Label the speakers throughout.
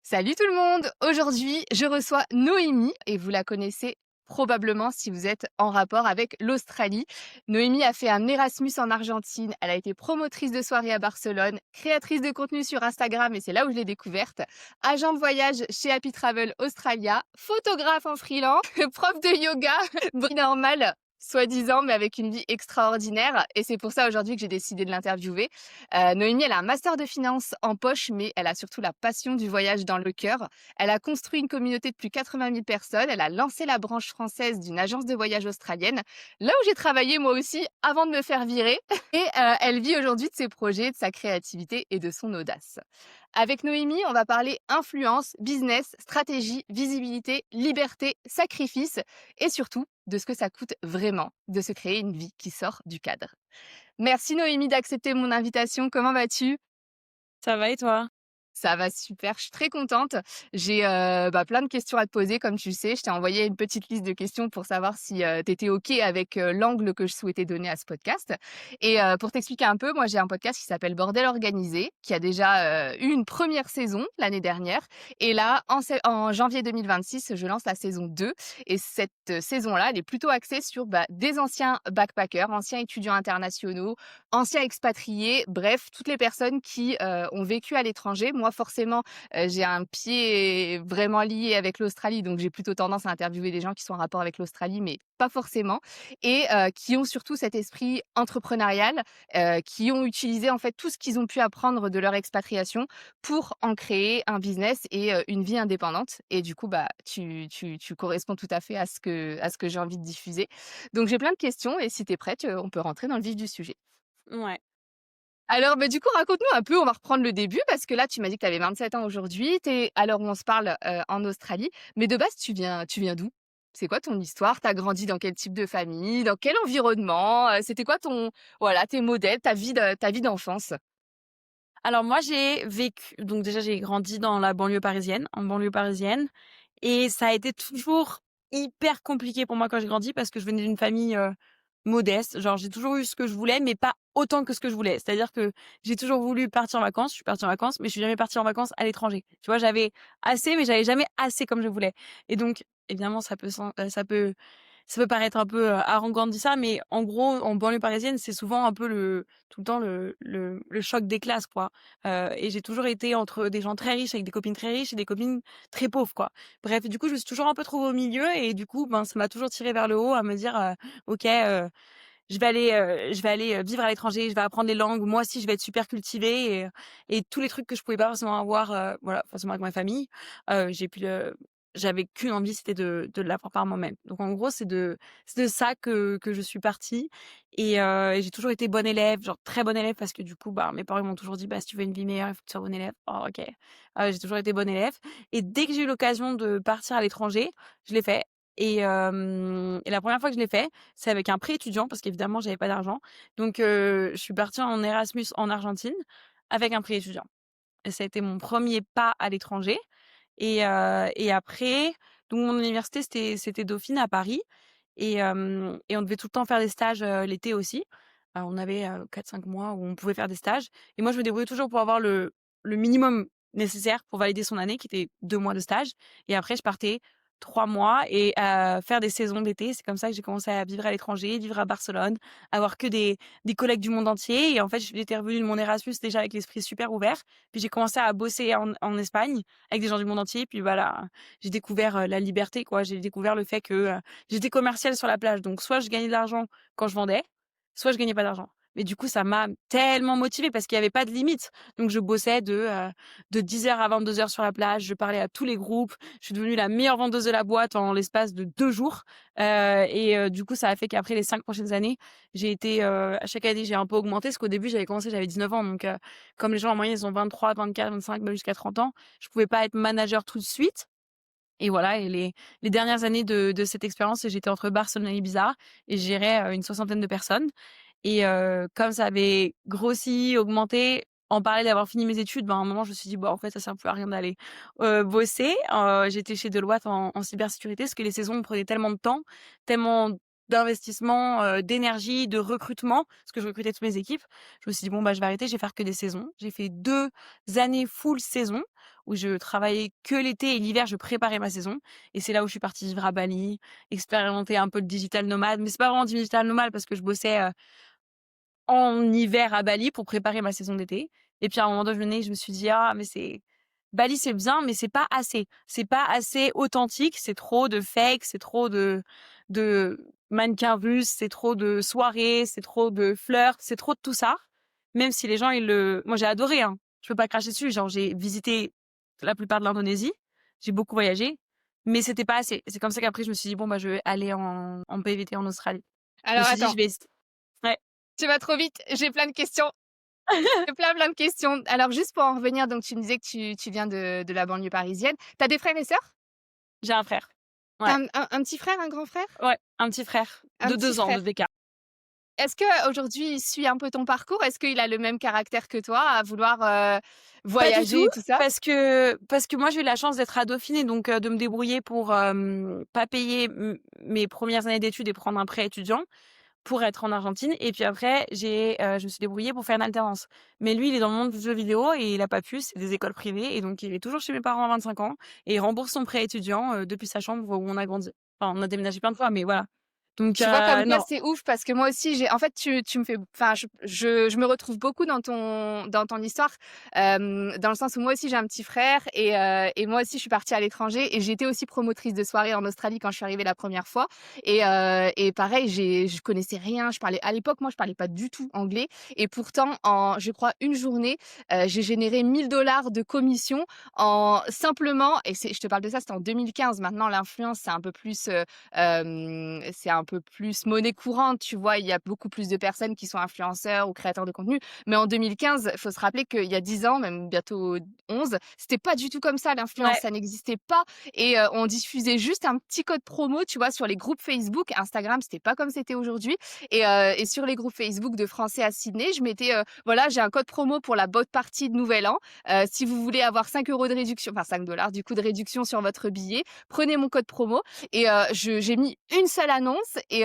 Speaker 1: Salut tout le monde! Aujourd'hui, je reçois Noémie et vous la connaissez probablement si vous êtes en rapport avec l'Australie. Noémie a fait un Erasmus en Argentine, elle a été promotrice de soirée à Barcelone, créatrice de contenu sur Instagram et c'est là où je l'ai découverte, agent de voyage chez Happy Travel Australia, photographe en freelance, prof de yoga, normal soi-disant, mais avec une vie extraordinaire. Et c'est pour ça aujourd'hui que j'ai décidé de l'interviewer. Noémie, elle a un master de finance en poche, mais elle a surtout la passion du voyage dans le cœur. Elle a construit une communauté de plus de 80 000 personnes. Elle a lancé la branche française d'une agence de voyage australienne, là où j'ai travaillé moi aussi avant de me faire virer. Et elle vit aujourd'hui de ses projets, de sa créativité et de son audace. Avec Noémie, on va parler influence, business, stratégie, visibilité, liberté, sacrifice et surtout de ce que ça coûte vraiment de se créer une vie qui sort du cadre. Merci Noémie d'accepter mon invitation. Comment vas-tu?
Speaker 2: Ça va et toi?
Speaker 1: Ça va super, je suis très contente. J'ai, plein de questions à te poser comme tu le sais. Je t'ai envoyé une petite liste de questions pour savoir si, tu étais OK avec, l'angle que je souhaitais donner à ce podcast et pour t'expliquer un peu, moi j'ai un podcast qui s'appelle Bordel organisé, qui a déjà, eu une première saison l'année dernière et là en janvier 2026, je lance la saison 2 et cette, saison-là, elle est plutôt axée sur, des anciens backpackers, anciens étudiants internationaux, anciens expatriés, bref, toutes les personnes qui, ont vécu à l'étranger. Moi, forcément, j'ai un pied vraiment lié avec l'Australie, donc j'ai plutôt tendance à interviewer des gens qui sont en rapport avec l'Australie, mais pas forcément et qui ont surtout cet esprit entrepreneurial, qui ont utilisé, en fait, tout ce qu'ils ont pu apprendre de leur expatriation pour en créer un business et une vie indépendante et du coup, tu corresponds tout à fait à ce que j'ai envie de diffuser. Donc j'ai plein de questions et si tu es prête, on peut rentrer dans le vif du sujet.
Speaker 2: Ouais.
Speaker 1: Alors, du coup, raconte-nous un peu, on va reprendre le début parce que là, tu m'as dit que tu avais 27 ans aujourd'hui. Tu es, à l'heure où on se parle, en Australie. Mais de base, tu viens d'où? C'est quoi ton histoire? Tu as grandi dans quel type de famille? Dans quel environnement? C'était quoi tes modèles, ta vie d'enfance?
Speaker 2: Alors moi, j'ai vécu donc déjà, j'ai grandi dans la banlieue parisienne, en banlieue parisienne et ça a été toujours hyper compliqué pour moi quand j'ai grandi parce que je venais d'une famille, modeste. Genre, j'ai toujours eu ce que je voulais, mais pas autant que ce que je voulais. C'est-à-dire que j'ai toujours voulu partir en vacances, je suis partie en vacances, mais je suis jamais partie en vacances à l'étranger. Tu vois? J'avais assez, mais j'avais jamais assez comme je voulais et donc évidemment, ça peut paraître un peu, arrogant de dire ça, mais en gros, en banlieue parisienne, c'est souvent un peu tout le temps le choc des classes, quoi. Et j'ai toujours été entre des gens très riches avec des copines très riches et des copines très pauvres, quoi. Bref, du coup, je me suis toujours un peu trouvée au milieu et du coup, ça m'a toujours tirée vers le haut à me dire, «OK, je vais aller vivre à l'étranger, je vais apprendre les langues, moi aussi je vais être super cultivée» et tous les trucs que je pouvais pas forcément avoir, voilà, forcément avec ma famille, j'ai pu le j'avais qu'une envie, c'était de l'apprendre par moi-même. Donc en gros, c'est de ça que je suis partie et j'ai toujours été bonne élève, genre très bonne élève parce que du coup, mes parents ils m'ont toujours dit: «Si tu veux une vie meilleure, il faut que tu sois bonne élève». Oh OK. J'ai toujours été bonne élève et dès que j'ai eu l'occasion de partir à l'étranger, je l'ai fait et la première fois que je l'ai fait, c'est avec un prêt étudiant parce qu'évidemment j'avais pas d'argent. Donc je suis partie en Erasmus en Argentine avec un prêt étudiant et ça a été mon premier pas à l'étranger et après donc mon université c'était Dauphine à Paris et on devait tout le temps faire des stages, l'été aussi. On avait, 4-5 mois où on pouvait faire des stages et moi je me débrouillais toujours pour avoir le minimum nécessaire pour valider son année qui était 2 mois de stage et après je partais 3 mois et faire des saisons d'été. C'est comme ça que j'ai commencé à vivre à l'étranger, vivre à Barcelone, avoir que des collègues du monde entier et en fait, j'étais revenue de mon Erasmus déjà avec l'esprit super ouvert. Puis j'ai commencé à bosser en Espagne avec des gens du monde entier. Puis voilà, j'ai découvert, la liberté quoi. J'ai découvert le fait que, j'étais commerciale sur la plage. Donc soit je gagnais de l'argent quand je vendais, soit je gagnais pas d'argent. Mais du coup, ça m'a tellement motivée parce qu'il y avait pas de limite. Donc je bossais de 10 heures à 22 heures sur la plage, je parlais à tous les groupes. Je suis devenue la meilleure vendeuse de la boîte en l'espace de 2 jours, du coup, ça a fait qu'après les 5 prochaines années, j'ai été, à chaque année, j'ai un peu augmenté parce qu'au début, j'avais commencé, j'avais 19 ans donc comme les gens en moyenne, ils ont 23, 24, 25, même jusqu'à 30 ans, je pouvais pas être manager tout de suite et voilà et les dernières années de cette expérience, j'étais entre Barcelone et Ibiza et je gérais, une soixantaine de personnes et comme ça avait grossi, augmenté, en parallèle d'avoir fini mes études, à un moment, je me suis dit: «Bah, en fait, ça sert plus à rien d'aller, bosser». J'étais chez Deloitte en cybersécurité parce que les saisons me prenaient tellement de temps, tellement d'investissement, d'énergie, de recrutement, parce que je recrutais toutes mes équipes. Je me suis dit: «Bon, bah, je vais arrêter, je vais faire que des saisons». J'ai fait 2 années full saison où je travaillais que l'été et l'hiver, je préparais ma saison et c'est là où je suis partie vivre à Bali, expérimenter un peu le digital nomade. Mais c'est pas vraiment digital nomade parce que je bossais, en hiver à Bali pour préparer ma saison d'été et puis à un moment donné, je me suis dit: «Ah mais c'est Bali, c'est bien, mais c'est pas assez. C'est pas assez authentique, c'est trop de fake, c'est trop de mannequins russes, c'est trop de soirées, c'est trop de flirts, c'est trop de tout ça». Même si les gens moi j'ai adoré, hein, je peux pas cracher dessus, genre j'ai visité la plupart de l'Indonésie, j'ai beaucoup voyagé, mais c'était pas assez. C'est comme ça qu'après je me suis dit: «Bon bah je vais aller en PVT en Australie». Je me
Speaker 1: Alors
Speaker 2: suis dit:
Speaker 1: attends,
Speaker 2: «Je vais ess» ouais.
Speaker 1: tu vas trop vite, j'ai plein de questions. J'ai plein de questions. Alors juste pour en revenir, donc tu me disais que tu viens de la banlieue parisienne. Tu as des frères et sœurs?
Speaker 2: J'ai un frère.
Speaker 1: Tu as
Speaker 2: Ouais,
Speaker 1: un petit frère, un grand frère?
Speaker 2: ouais, un petit frère
Speaker 1: Un
Speaker 2: de
Speaker 1: petit
Speaker 2: 2 ans
Speaker 1: frère.
Speaker 2: de d'écart.
Speaker 1: Est-ce qu'aujourd'hui, il suit un peu ton parcours? Est-ce qu'il a le même caractère que toi à vouloir,
Speaker 2: Pas du
Speaker 1: voyager
Speaker 2: tout,
Speaker 1: et tout ça?
Speaker 2: parce que moi j'ai eu la chance d'être à Dauphiné, donc de me débrouiller pour, pas payer mes premières années d'études et prendre un prêt étudiant pour être en Argentine et puis après je me suis débrouillée pour faire une alternance. Mais lui, il est dans le monde du jeu vidéo et il a pas pu, c'est des écoles privées et donc il est toujours chez mes parents à 25 ans et il rembourse son prêt étudiant, depuis sa chambre où on a grandi. Enfin, on a déménagé plein de fois, mais voilà. Donc
Speaker 1: Tu vois, comme quoi
Speaker 2: non.
Speaker 1: c'est ouf parce que moi aussi j'ai en fait tu me fais enfin je me retrouve beaucoup dans ton histoire, dans le sens où moi aussi j'ai un petit frère et moi aussi je suis partie à l'étranger et j'ai été aussi promotrice de soirée en Australie quand je suis arrivée la première fois et pareil je connaissais rien, je parlais à l'époque moi je parlais pas du tout anglais et pourtant en je crois une journée, j'ai généré 1 000 de commission en simplement et je te parle de ça, c'était en 2015. Maintenant l'influence c'est un peu plus monnaie courante, tu vois? Il y a beaucoup plus de personnes qui sont influenceurs ou créateurs de contenu. Mais en 2015, il faut se rappeler qu'il y a 10 ans, même bientôt 11, c'était pas du tout comme ça l'influence,
Speaker 2: Ouais.
Speaker 1: ça n'existait pas et on diffusait juste un petit code promo, tu vois? Sur les groupes Facebook. Instagram, c'était pas comme c'était aujourd'hui et sur les groupes Facebook de Français à Sydney, je mettais, voilà: «J'ai un code promo pour la boat party de nouvel an. Si vous voulez avoir 5 € de réduction, enfin 5 du coup de réduction sur votre billet, prenez mon code promo». Et j'ai mis une seule annonce et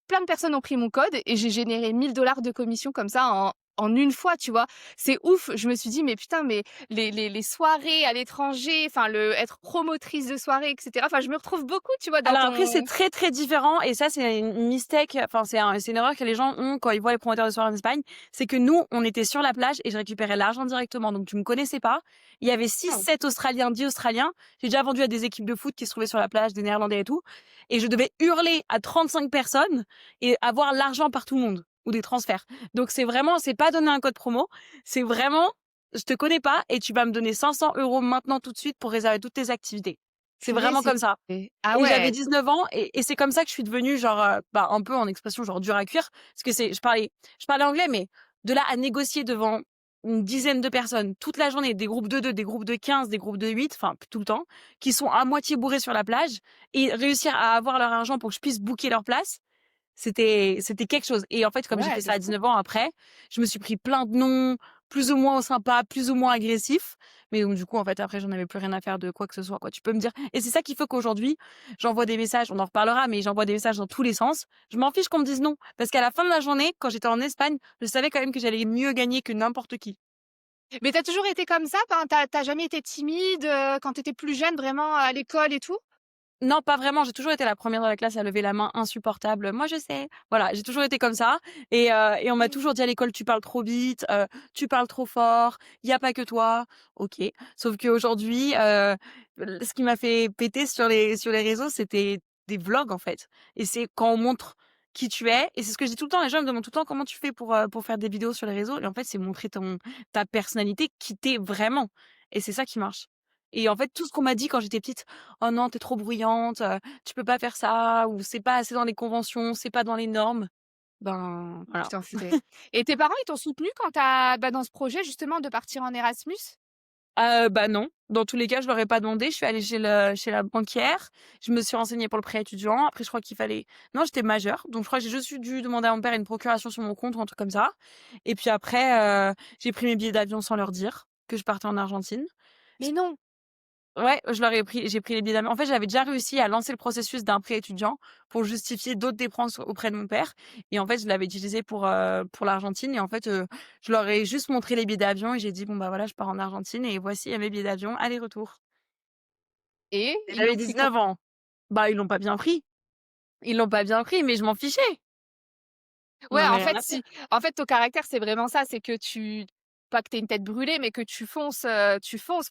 Speaker 1: plein de personnes ont pris mon code et j'ai généré 1 000 de commission comme ça en une fois, tu vois? C'est ouf, je me suis dit: «Mais putain, mais les soirées à l'étranger, enfin le être promotrice de soirée et cetera», enfin je me retrouve beaucoup, tu vois, dans
Speaker 2: Alors après, c'est
Speaker 1: ton
Speaker 2: très, très différent et ça, c'est une mistake, enfin, c'est une erreur que les gens ont quand ils voient les promoteurs de soirées en Espagne. C'est que nous, on était sur la plage et je récupérais l'argent directement. Donc, tu me connaissais pas. Il y avait 6,
Speaker 1: waouh!
Speaker 2: 7 Australiens, 10 Australiens. J'ai déjà vendu à des équipes de foot qui se trouvaient sur la plage, des Néerlandais et tout. Et je devais hurler à 35 personnes et avoir l'argent par tout le monde ou des transferts. Donc, c'est pas donner un code promo. C'est vraiment, je te connais pas et tu vas me donner 500 € maintenant tout de suite pour réserver toutes tes activités. C'est
Speaker 1: Purée,
Speaker 2: vraiment comme ça.
Speaker 1: ah
Speaker 2: Et j'avais
Speaker 1: ouais,
Speaker 2: 19 ans et c'est comme ça que je suis devenue genre, bah, un peu en expression genre dure à cuire. Parce que je parlais anglais, mais de là à négocier devant une dizaine de personnes toute la journée, des groupes de 2, des groupes de 15, des groupes de 8, enfin tout le temps, qui sont à moitié bourrés sur la plage et réussir à avoir leur argent pour que je puisse booker leur place, c'était quelque chose et en fait, comme j'ai
Speaker 1: ouais,
Speaker 2: fait
Speaker 1: de
Speaker 2: ça à
Speaker 1: fou.
Speaker 2: 19 ans après, je me suis pris plein de noms, plus ou moins sympas, plus ou moins agressifs. Mais donc du coup, en fait, après, j'en avais plus rien à faire de quoi que ce soit, quoi. Tu peux me dire et c'est ça qui fait qu'aujourd'hui, j'envoie des messages, on en reparlera, mais j'envoie des messages dans tous les sens. Je m'en fiche qu'on me dise non, parce qu'à la fin de la journée, quand j'étais en Espagne, je savais quand même que j'allais mieux gagner que n'importe qui.
Speaker 1: Mais tu as toujours été comme ça? Enfin, tu as jamais été timide, quand tu étais plus jeune, vraiment à l'école et tout?
Speaker 2: Non, pas vraiment. J'ai toujours été la première dans la classe à lever la main, insupportable. Moi, je sais. Voilà, j'ai toujours été comme ça. Et on m'a toujours dit à l'école, tu parles trop vite, tu parles trop fort. Il y a pas que toi. Ok. Sauf qu'aujourd'hui, ce qui m'a fait péter sur les réseaux, c'était des vlogs en fait. Et c'est quand on montre qui tu es. Et c'est ce que je dis tout le temps. Les gens me demandent tout le temps comment tu fais pour faire des vidéos sur les réseaux. Et en fait, c'est montrer ta personnalité, qui t'es vraiment. Et c'est ça qui marche. Et en fait, tout ce qu'on m'a dit quand j'étais petite: «Oh non, t'es trop bruyante, tu peux pas faire ça» ou «C'est pas assez dans les conventions, c'est pas dans les normes». Ben,
Speaker 1: Tu
Speaker 2: voilà.
Speaker 1: t'en foutais. Et tes parents, ils t'ont soutenue quand dans ce projet justement de partir en Erasmus?
Speaker 2: Bah, non. Dans tous les cas, je leur ai pas demandé. Je suis allée chez la banquière. Je me suis renseignée pour le prêt étudiant. Après, je crois qu'il fallait non, j'étais majeure, donc je crois que j'ai juste dû demander à mon père une procuration sur mon compte ou un truc comme ça. Et puis après, j'ai pris mes billets d'avion sans leur dire que je partais en Argentine.
Speaker 1: Mais non!
Speaker 2: Ouais, j'ai pris les billets d'avion. En fait, j'avais déjà réussi à lancer le processus d'un prêt étudiant pour justifier d'autres dépenses auprès de mon père et en fait, je l'avais utilisé pour l'Argentine et en fait, je leur ai juste montré les billets d'avion et j'ai dit: «Bon, bah, voilà, je pars en Argentine et voici mes billets d'avion aller-retour».
Speaker 1: Et
Speaker 2: Et
Speaker 1: ils
Speaker 2: j'avais
Speaker 1: l'ont pris comment?
Speaker 2: 19 ans. Bah, ils l'ont pas bien pris. Ils l'ont pas bien pris, mais je m'en fichais. J'en
Speaker 1: Ouais,
Speaker 2: avais
Speaker 1: en
Speaker 2: rien
Speaker 1: fait,
Speaker 2: à faire.
Speaker 1: si. En fait, ton caractère, c'est vraiment ça, c'est que tu pas que tu une tête brûlée, mais que tu fonces,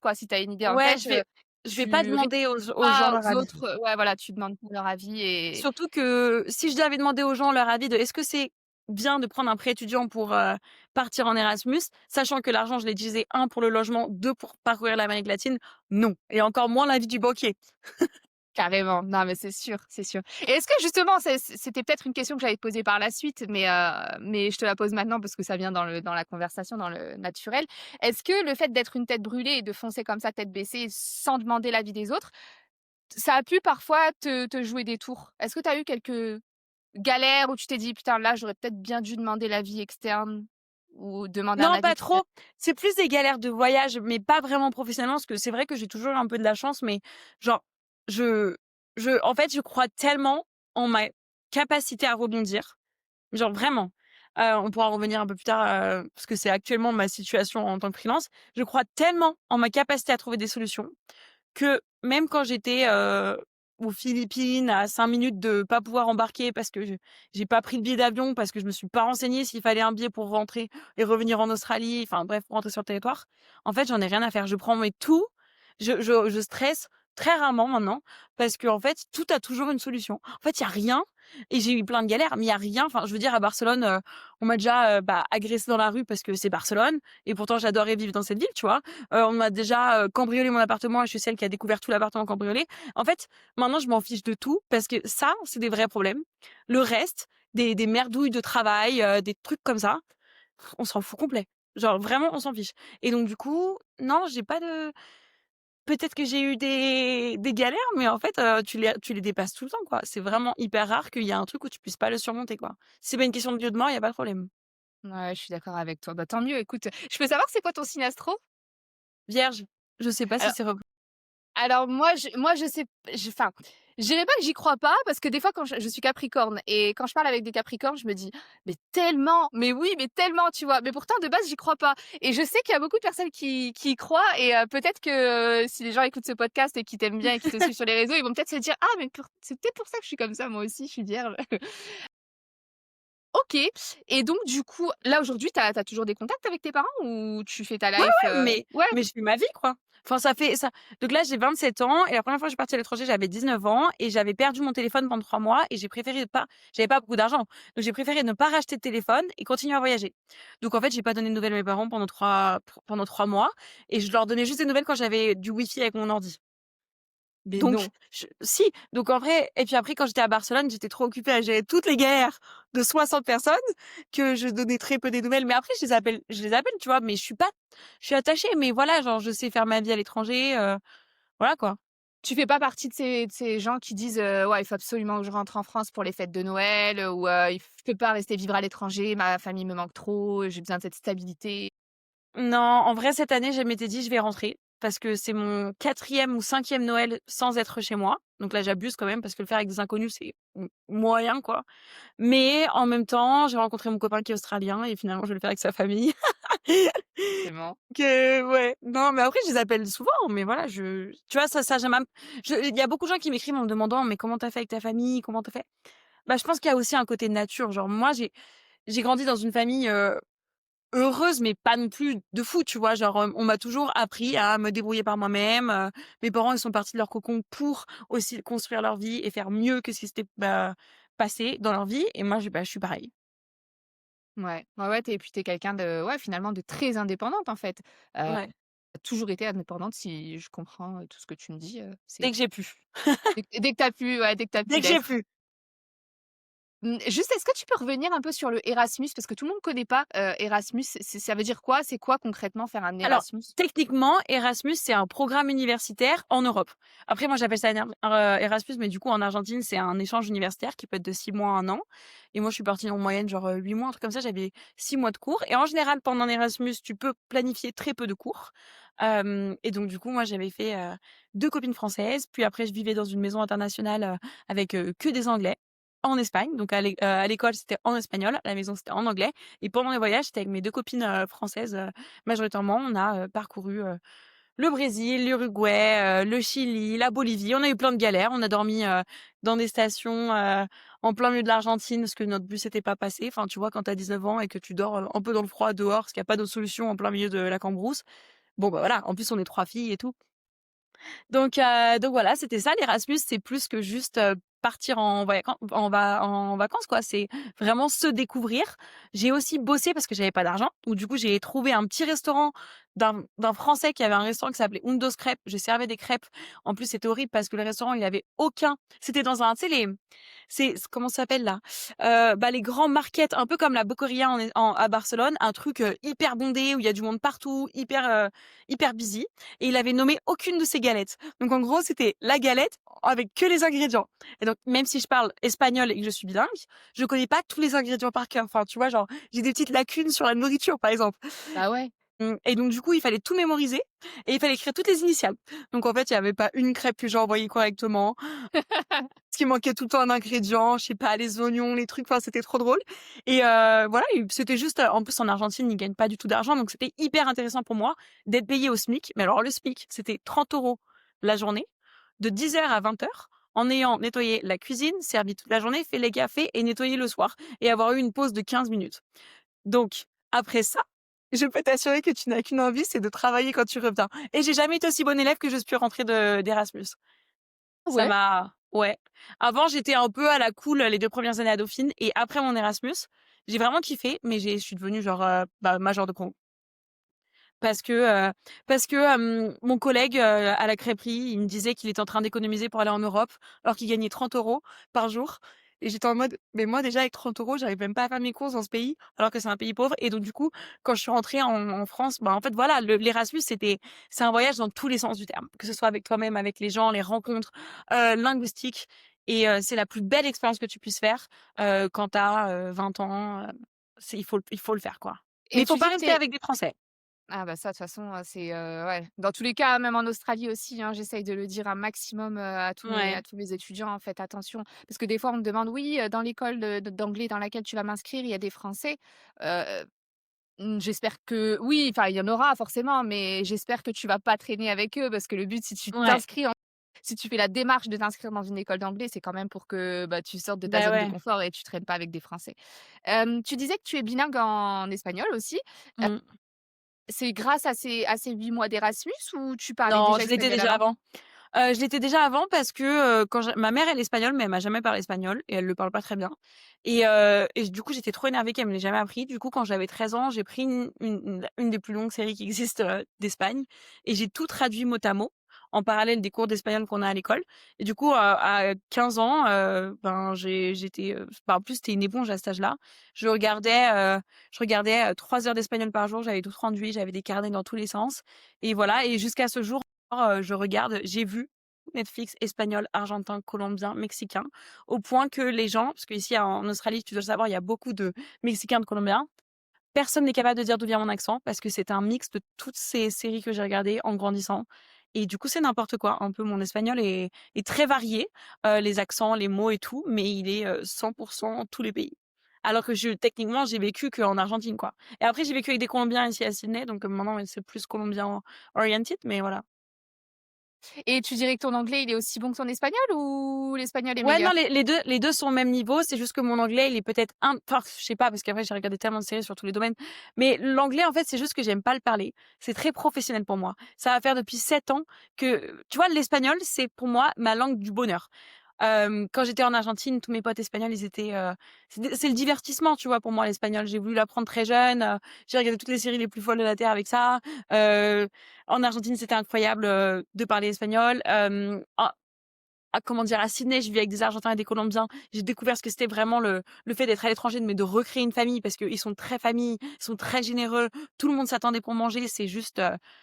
Speaker 1: quoi. Si tu as une idée en
Speaker 2: Ouais,
Speaker 1: tête,
Speaker 2: je vais pas
Speaker 1: tu réfléchis
Speaker 2: demander aux gens
Speaker 1: pas
Speaker 2: leur
Speaker 1: aux
Speaker 2: avis.
Speaker 1: autres, ouais, voilà, tu demandes pas leur avis et
Speaker 2: Surtout que si je devais demander aux gens leur avis de: «Est-ce que c'est bien de prendre un prêt étudiant pour, partir en Erasmus?» sachant que l'argent je l'ai utilisé, un pour le logement, 2 pour parcourir l'Amérique latine, non et encore moins l'avis du banquier.
Speaker 1: carrément. Non, mais c'est sûr, c'est sûr. Et est-ce que justement, c'était peut-être une question que j'allais te poser par la suite, mais je te la pose maintenant parce que ça vient dans la conversation, dans le naturel. Est-ce que le fait d'être une tête brûlée et de foncer comme ça, tête baissée, sans demander l'avis des autres, ça a pu parfois te jouer des tours? Est-ce que tu as eu quelques galères où tu t'es dit: «Putain, là, j'aurais peut-être bien dû demander l'avis externe ou demander un
Speaker 2: Non,
Speaker 1: avis
Speaker 2: pas
Speaker 1: externe»?
Speaker 2: trop. C'est plus des galères de voyage, mais pas vraiment professionnellement, parce que c'est vrai que j'ai toujours eu un peu de la chance, mais genre, je en fait, je crois tellement en ma capacité à rebondir, genre vraiment. On pourra revenir un peu plus tard, parce que c'est actuellement ma situation en tant que freelance. Je crois tellement en ma capacité à trouver des solutions que même quand j'étais, aux Philippines, à 5 minutes de pas pouvoir embarquer parce que je j'ai pas pris le billet d'avion, parce que je me suis pas renseignée s'il fallait un billet pour rentrer et revenir en Australie, enfin bref, pour rentrer sur le territoire. En fait, j'en ai rien à faire. Je prends mes tout, je stresse très rarement maintenant parce qu'en fait, tout a toujours une solution. En fait, il y a rien et j'ai eu plein de galères, mais il y a rien enfin, je veux dire à Barcelone, on m'a déjà, agressée dans la rue parce que c'est Barcelone et pourtant j'adorais vivre dans cette ville, tu vois? On m'a déjà, cambriolé mon appartement et je suis celle qui a découvert tout l'appartement cambriolé. En fait, maintenant je m'en fiche de tout parce que ça, c'est des vrais problèmes. Le reste, des merdouilles de travail, des trucs comme ça, on s'en fout complet. Genre vraiment, on s'en fiche et donc du coup, non, j'ai pas de peut-être que j'ai eu des galères, mais en fait, tu les dépasses tout le temps, quoi. C'est vraiment hyper rare qu'il y a un truc où tu puisses pas le surmonter, quoi. Si c'est pas une question de vie ou de mort, il y a pas de problème.
Speaker 1: Ouais, je suis d'accord avec toi. Bah, tant mieux, écoute. Je peux savoir c'est quoi ton signe astro?
Speaker 2: Vierge, je sais pas si
Speaker 1: Alors
Speaker 2: c'est repris.
Speaker 1: alors moi je sais enfin, je dirais pas que j'y crois pas parce que des fois quand je suis Capricorne et quand je parle avec des Capricornes, je me dis: «Mais tellement, mais oui, mais tellement», tu vois? Mais pourtant de base j'y crois pas et je sais qu'il y a beaucoup de personnes qui y croient et peut-être que, si les gens écoutent ce podcast et qui t'aiment bien et qui te suivent sur les réseaux, ils vont peut-être se dire: «Ah mais c'est peut-être pour ça que je suis comme ça moi aussi, je suis vierge». OK. Et donc du coup, là aujourd'hui, tu as toujours des contacts avec tes parents ou tu fais ta
Speaker 2: Ouais,
Speaker 1: life,
Speaker 2: ouais,
Speaker 1: ouais,
Speaker 2: mais je vis ma vie, quoi. Enfin, ça fait ça donc là, j'ai 27 ans et la première fois que je suis partie à l'étranger, j'avais 19 ans et j'avais perdu mon téléphone pendant 3 mois et j'ai préféré pas j'avais pas beaucoup d'argent, donc j'ai préféré ne pas racheter de téléphone et continuer à voyager. Donc en fait, j'ai pas donné de nouvelles à mes parents pendant 3 mois et je leur donnais juste des nouvelles quand j'avais du wifi avec mon ordi.
Speaker 1: mais
Speaker 2: Donc
Speaker 1: non.
Speaker 2: si, donc en vrai et puis après quand j'étais à Barcelone, j'étais trop occupée à gérer toutes les galères de 60 personnes que je donnais très peu des nouvelles. Mais après je les appelle, tu vois? Mais je suis attachée, mais voilà, genre je sais faire ma vie à l'étranger, voilà quoi.
Speaker 1: Tu fais pas partie de ces gens qui disent, «Ouais, il faut absolument que je rentre en France pour les fêtes de Noël», ou, «Il f je peux pas rester vivre à l'étranger, ma famille me manque trop, j'ai besoin de cette stabilité».
Speaker 2: Non, en vrai cette année, je m'étais dit: «Je vais rentrer» parce que c'est mon 4e ou 5e Noël sans être chez moi. Donc là, j'abuse quand même parce que le faire avec des inconnus, c'est moyen quoi. Mais en même temps, j'ai rencontré mon copain qui est australien et finalement je vais le faire avec sa famille.
Speaker 1: Forcément.
Speaker 2: Ouais. Non, mais après je les appelle souvent, mais voilà, tu vois, ça j'ai même il y a beaucoup de gens qui m'écrivent en me demandant: «Mais comment tu as fait avec ta famille? Comment tu as fait?» Bah, je pense qu'il y a aussi un côté nature, genre moi j'ai grandi dans une famille, heureuse, mais pas non plus de fou, tu vois? Genre, on m'a toujours appris à me débrouiller par moi-même, mes parents, ils sont partis de leur cocon pour aussi construire leur vie et faire mieux que ce qui s'était, passé dans leur vie et moi je suis pareil.
Speaker 1: Ouais. Ouais, ouais, tu es quelqu'un de ouais, finalement de très indépendante, en fait.
Speaker 2: Ouais,
Speaker 1: Tu toujours été indépendante si je comprends, tout ce que tu me dis, c'est
Speaker 2: dès que j'ai pu.
Speaker 1: dès que tu pu, ouais, dès que tu
Speaker 2: Dès
Speaker 1: pu
Speaker 2: que j'ai
Speaker 1: l'être.
Speaker 2: pu.
Speaker 1: Juste, est-ce que tu peux revenir un peu sur le Erasmus? Parce que tout le monde connaît pas, Erasmus, ça veut dire quoi? C'est quoi concrètement faire un
Speaker 2: Alors,
Speaker 1: Erasmus?
Speaker 2: techniquement, Erasmus, c'est un programme universitaire en Europe. Après, moi, j'appelle ça Erasmus, mais du coup, en Argentine, c'est un échange universitaire qui peut être de 6 mois à 1 an. Et moi, je suis partie en moyenne, genre 8 mois, un truc comme ça. J'avais 6 mois de cours. Et en général, pendant un Erasmus, tu peux planifier très peu de cours. Et donc, du coup, moi, j'avais fait 2 copines françaises. Puis après, je vivais dans une maison internationale avec que des Anglais en Espagne. Donc, à l'école, c'était en espagnol. À la maison, c'était en anglais. Et pendant les voyages, j'étais avec mes 2 copines françaises. Majoritairement, on a parcouru le Brésil, l'Uruguay, le Chili, la Bolivie. On a eu plein de galères. On a dormi dans des stations en plein milieu de l'Argentine parce que notre bus n'était pas passé. Enfin, tu vois, quand tu as 19 ans et que tu dors un peu dans le froid dehors parce qu'il n'y a pas d'autre solution en plein milieu de la Cambrousse. Bon, bah voilà, en plus, on est 3 filles et tout. Donc voilà, c'était ça l'Erasmus, c'est plus que juste partir en vacances, quoi. C'est vraiment se découvrir. J'ai aussi bossé parce que j'avais pas d'argent, ou du coup j'ai trouvé un petit restaurant d'un Français qui avait un restaurant qui s'appelait Undos Crêpes. Je servais des crêpes. En plus, c'était horrible parce que le restaurant, il avait aucun. C'était dans un, tu sais comment ça s'appelle là? Bah les grands markets, un peu comme la Boqueria à Barcelone, un truc hyper bondé où il y a du monde partout, hyper busy. Et il avait nommé aucune de ses galettes. Donc en gros, c'était la galette avec que les ingrédients. Et donc même si je parle espagnol et que je suis bilingue, je connais pas tous les ingrédients par cœur. Enfin, tu vois, genre j'ai des petites lacunes sur la nourriture, par exemple.
Speaker 1: Bah ouais.
Speaker 2: Et donc du coup, il fallait tout mémoriser et il fallait écrire toutes les initiales. Donc en fait, il y avait pas une crêpe que j'ai envoyée correctement. Parce qu'il manquait tout le temps un ingrédient, je sais pas, les oignons, les trucs, enfin, c'était trop drôle. Et voilà, et c'était juste, en plus, en Argentine, ils gagnent pas du tout d'argent, donc c'était hyper intéressant pour moi d'être payée au SMIC. Mais alors, le SMIC, c'était 30 € la journée, de 10 h à 20 h, en ayant nettoyé la cuisine, servi toute la journée, fait les cafés et nettoyé le soir, et avoir eu une pause de 15 minutes. Donc, après ça, je peux t'assurer que tu n'as qu'une envie, c'est de travailler quand tu reviens. Et j'ai jamais été aussi bonne élève que je suis rentrée d'Erasmus. Ça
Speaker 1: Ouais.
Speaker 2: m'a Ouais. Avant, j'étais un peu à la cool les 2 premières années à Dauphine et après mon Erasmus, j'ai vraiment kiffé, mais je suis devenue genre, bah, major de con. Parce que, mon collègue, à la crêperie, il me disait qu'il était en train d'économiser pour aller en Europe, alors qu'il gagnait 30 € par jour. Et j'étais en mode: «Mais moi déjà avec 30 €, j'arrive même pas à faire mes courses dans ce pays, alors que c'est un pays pauvre». Et donc du coup, quand je suis rentrée en France, bah, en fait voilà, l'Erasmus c'est un voyage dans tous les sens du terme. Que ce soit avec toi-même, avec les gens, les rencontres, linguistiques. Et c'est la plus belle expérience que tu puisses faire, quand tu as 20 ans, il faut le faire, quoi. Mais
Speaker 1: Et
Speaker 2: il faut
Speaker 1: tu
Speaker 2: pas
Speaker 1: dis que
Speaker 2: rester
Speaker 1: tu
Speaker 2: avec des Français.
Speaker 1: ah bah ça, de toute façon, c'est, ouais, dans tous les cas, même en Australie aussi, hein, j'essaye de le dire un maximum,
Speaker 2: Ouais.
Speaker 1: à tous mes étudiants: «Faites attention». Parce que des fois, on me demande: «Oui, dans l'école d'anglais dans laquelle tu vas m'inscrire, il y a des Français». Heu, j'espère que oui, enfin, il y en aura forcément, mais j'espère que tu vas pas traîner avec eux parce que le but,
Speaker 2: Ouais.
Speaker 1: si tu fais la démarche de t'inscrire dans une école d'anglais, c'est quand même pour que, bah, tu sortes de ta
Speaker 2: Bah,
Speaker 1: zone de
Speaker 2: ouais.
Speaker 1: confort et tu traînes pas avec des Français. Tu disais que tu es bilingue en espagnol aussi.
Speaker 2: Mmh.
Speaker 1: C'est grâce à ces 8 mois d'Erasmus ou tu parlais
Speaker 2: Non,
Speaker 1: déjà
Speaker 2: je l'étais
Speaker 1: espagnol
Speaker 2: déjà
Speaker 1: avant?
Speaker 2: avant. Je l'étais déjà avant parce que, quand ma mère elle est espagnole, mais elle m'a jamais parlé espagnol et elle le parle pas très bien. Et du coup, j'étais trop énervée qu'elle me l'ait jamais appris. Du coup, quand j'avais 13 ans, j'ai pris une des plus longues séries qui existent, d'Espagne, et j'ai tout traduit mot à mot, en parallèle des cours d'espagnol qu'on a à l'école. Et du coup, à 15 ans, ben, j'étais, bah, en plus, c'était une éponge à cet âge-là. Je regardais 3 heures d'espagnol par jour, j'avais tout traduit, j'avais des carnets dans tous les sens. Et voilà, et jusqu'à ce jour, j'ai vu Netflix espagnol, argentin, colombien, mexicain, au point que les gens, parce qu'ici en Australie, tu dois le savoir, il y a beaucoup de Mexicains, de Colombiens, personne n'est capable de dire d'où vient mon accent parce que c'est un mix de toutes ces séries que j'ai regardées en grandissant. Et du coup, c'est n'importe quoi. Un peu mon espagnol est très varié, les accents, les mots et tout, mais il est 100% tous les pays. Alors que techniquement, j'ai vécu qu'en Argentine, quoi. Et après, j'ai vécu avec des Colombiens ici à Sydney, donc maintenant, ouais, c'est plus colombien oriented, mais voilà.
Speaker 1: Et tu dirais que ton anglais, il est aussi bon que ton espagnol ou l'espagnol est
Speaker 2: Ouais, non,
Speaker 1: meilleur?
Speaker 2: les deux sont au même niveau. C'est juste que mon anglais, il est peut-être enfin, je sais pas, parce qu'après, j'ai regardé tellement de séries sur tous les domaines. Mais l'anglais, en fait, c'est juste que j'aime pas le parler. C'est très professionnel pour moi. Ça va faire depuis 7 ans que, tu vois, l'espagnol, c'est pour moi ma langue du bonheur. Quand j'étais en Argentine, tous mes potes espagnols, ils étaient, c'est le divertissement, tu vois, pour moi, l'espagnol. J'ai voulu l'apprendre très jeune, j'ai regardé toutes les séries les plus folles de la terre avec ça. Heu, En Argentine, c'était incroyable, de parler espagnol. comment dire? À Sydney, je vis avec des Argentins et des Colombiens. J'ai découvert ce que c'était vraiment le fait d'être à l'étranger, mais de recréer une famille parce qu'ils sont très famille, ils sont très généreux. Tout le monde s'attendait pour manger. C'est juste,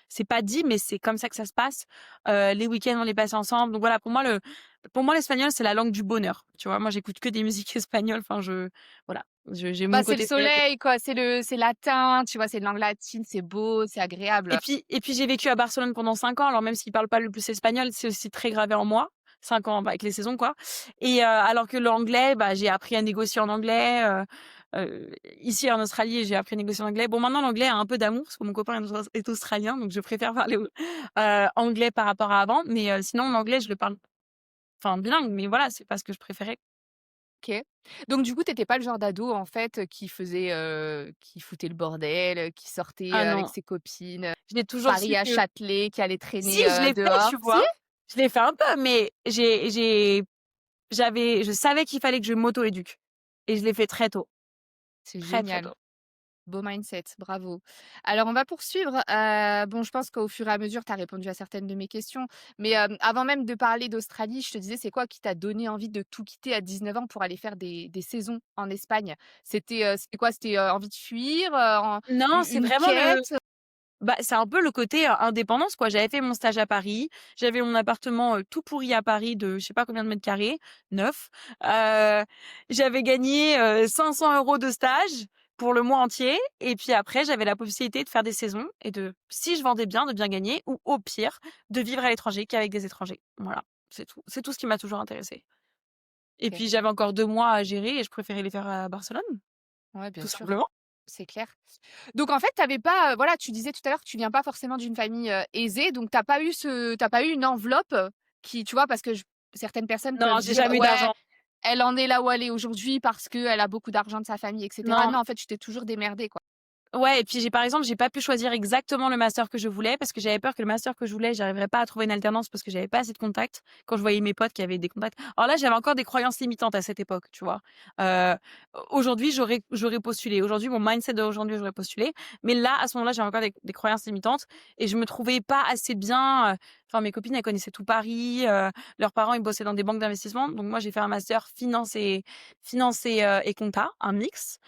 Speaker 2: c'est pas dit, mais c'est comme ça que ça se passe. Les week-ends, on les passe ensemble. Donc voilà, pour moi, l'espagnol, c'est la langue du bonheur. Tu vois? Moi, j'écoute que des musiques espagnoles. Enfin, voilà, j'ai
Speaker 1: Bah,
Speaker 2: mon
Speaker 1: c'est le
Speaker 2: côté
Speaker 1: soleil quoi, c'est latin, tu vois? C'est une langue latine, c'est beau, c'est agréable.
Speaker 2: et puis j'ai vécu à Barcelone pendant 5 ans, alors même s'ils parlent pas le plus espagnol, c'est aussi très gravé en moi. 5 ans, bah, avec les saisons quoi alors que l'anglais, bah, j'ai appris à négocier en anglais, ici en Australie, j'ai appris à négocier en anglais. Bon, maintenant l'anglais a un peu d'amour parce que mon copain est australien, donc je préfère parler anglais par rapport à avant, mais sinon l'anglais, je le parle enfin bilingue, mais voilà, c'est pas ce que je préférais.
Speaker 1: OK. Donc du coup, tu étais pas le genre d'ado, en fait, qui foutait le bordel, qui sortait,
Speaker 2: Ah
Speaker 1: avec
Speaker 2: non,
Speaker 1: ses copines,
Speaker 2: je l'ai toujours su
Speaker 1: Paris à
Speaker 2: que
Speaker 1: Châtelet, qui allait
Speaker 2: si,
Speaker 1: traîner,
Speaker 2: je l'ai fait,
Speaker 1: dehors.
Speaker 2: tu
Speaker 1: Si?
Speaker 2: vois? Je l'ai fait un peu, mais je savais qu'il fallait que je m'auto-éduque et je l'ai fait très tôt,
Speaker 1: C'est
Speaker 2: très, très
Speaker 1: génial.
Speaker 2: tôt.
Speaker 1: Beau mindset, bravo. Alors on va poursuivre, bon je pense qu'au fur et à mesure, tu as répondu à certaines de mes questions, mais, avant même de parler d'Australie, je te disais, c'est quoi qui t'a donné envie de tout quitter à 19 ans pour aller faire des saisons en Espagne? C'était quoi? C'était, envie de fuir, en
Speaker 2: Non, c'est
Speaker 1: une
Speaker 2: vraiment
Speaker 1: quête?
Speaker 2: c'est un peu le côté, indépendance, quoi. J'avais fait mon stage à Paris, j'avais mon appartement, tout pourri à Paris de je sais pas combien de mètres carrés, 9. Heu, J'avais gagné, 500 € de stage pour le mois entier et puis après j'avais la possibilité de faire des saisons et de si je vendais bien, de bien gagner ou au pire, de vivre à l'étranger qu'avec des étrangers. Voilà, c'est tout. C'est tout ce qui m'a toujours intéressée et
Speaker 1: OK.
Speaker 2: puis j'avais encore 2 mois à gérer et je préférais les faire à Barcelone,
Speaker 1: Ouais, bien
Speaker 2: tout
Speaker 1: sûr,
Speaker 2: simplement.
Speaker 1: c'est clair. Donc en fait, tu avais pas, voilà, tu disais tout à l'heure que tu viens pas forcément d'une famille, aisée, donc tu pas eu une enveloppe, qui tu vois? Parce que certaines personnes
Speaker 2: Non,
Speaker 1: peuvent
Speaker 2: j'ai
Speaker 1: dire:
Speaker 2: jamais eu
Speaker 1: «Ouais,
Speaker 2: d'argent.
Speaker 1: elle en est là où elle est aujourd'hui parce qu'elle a beaucoup d'argent de sa famille» et cetera.
Speaker 2: Non.
Speaker 1: Non, en fait, tu t'es toujours démerdée, quoi.
Speaker 2: Ouais et puis par exemple, j'ai pas pu choisir exactement le master que je voulais parce que j'avais peur que le master que je voulais, j'arriverais pas à trouver une alternance parce que j'avais pas assez de contacts. Quand je voyais mes potes qui avaient des contacts alors là, j'avais encore des croyances limitantes à cette époque, tu vois? Heu, Aujourd'hui, j'aurais postulé. Aujourd'hui, mon mindset d'aujourd'hui, j'aurais postulé. Mais là, à ce moment-là, j'avais encore des croyances limitantes et je me trouvais pas assez bien, enfin mes copines, elles connaissaient tout Paris, leurs parents, ils bossaient dans des banques d'investissement. Donc moi, j'ai fait un master finance et compta, un mix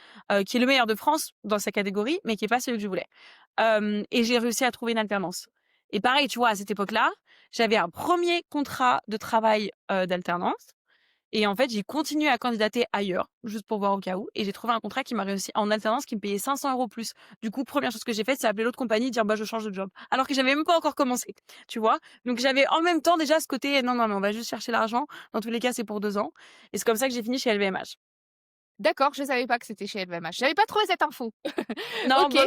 Speaker 2: qui est le meilleur de France dans sa catégorie, mais qui est pas celui que je voulais. Et j'ai réussi à trouver une alternance. Et pareil, tu vois, à cette époque-là, j'avais un premier contrat de travail, d'alternance et en fait, j'ai continué à candidater ailleurs, juste pour voir au cas où et j'ai trouvé un contrat qui m'a réussi en alternance qui me payait 500 € plus. Du coup, première chose que j'ai faite, c'est appeler l'autre compagnie et dire: «Bah, je change de job». Alors que j'avais même pas encore commencé, tu vois? Donc j'avais en même temps déjà ce côté: «Non, non, mais on va juste chercher l'argent. Dans tous les cas, c'est pour 2 ans» et c'est comme ça que j'ai fini chez LVMH.
Speaker 1: D'accord, je savais pas que c'était chez LVMH. J'avais pas trouvé cette info.
Speaker 2: Non,
Speaker 1: OK,
Speaker 2: bah,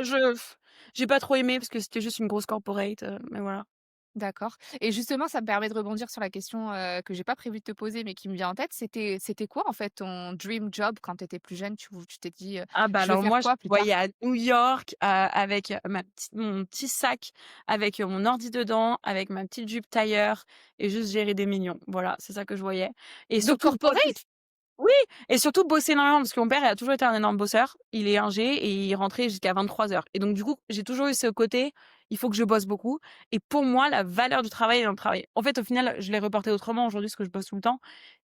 Speaker 2: j'ai pas trop aimé parce que c'était juste une grosse corporate, mais voilà.
Speaker 1: d'accord et justement, ça me permet de rebondir sur la question, que j'ai pas prévu de te poser, mais qui me vient en tête. C'était quoi, en fait, ton dream job quand tu étais plus jeune? Tu t'es dit,
Speaker 2: Ah bah,
Speaker 1: «Je veux
Speaker 2: alors
Speaker 1: faire
Speaker 2: moi, je
Speaker 1: quoi
Speaker 2: me
Speaker 1: plus
Speaker 2: voyais
Speaker 1: tard?»
Speaker 2: à New York, avec, mon petit sac, avec, mon ordi dedans, avec ma petite jupe tailleur et juste gérer des millions. Voilà, c'est ça que je voyais et
Speaker 1: De
Speaker 2: surtout
Speaker 1: corporate?
Speaker 2: oui et surtout bosser énormément parce que mon père, il a toujours été un énorme bosseur. Il est ingé et il rentrait jusqu'à 23 heures et donc du coup, j'ai toujours eu ce côté, il faut que je bosse beaucoup et pour moi, la valeur du travail est dans le travail. En fait, au final, je l'ai reporté autrement aujourd'hui parce que je bosse tout le temps,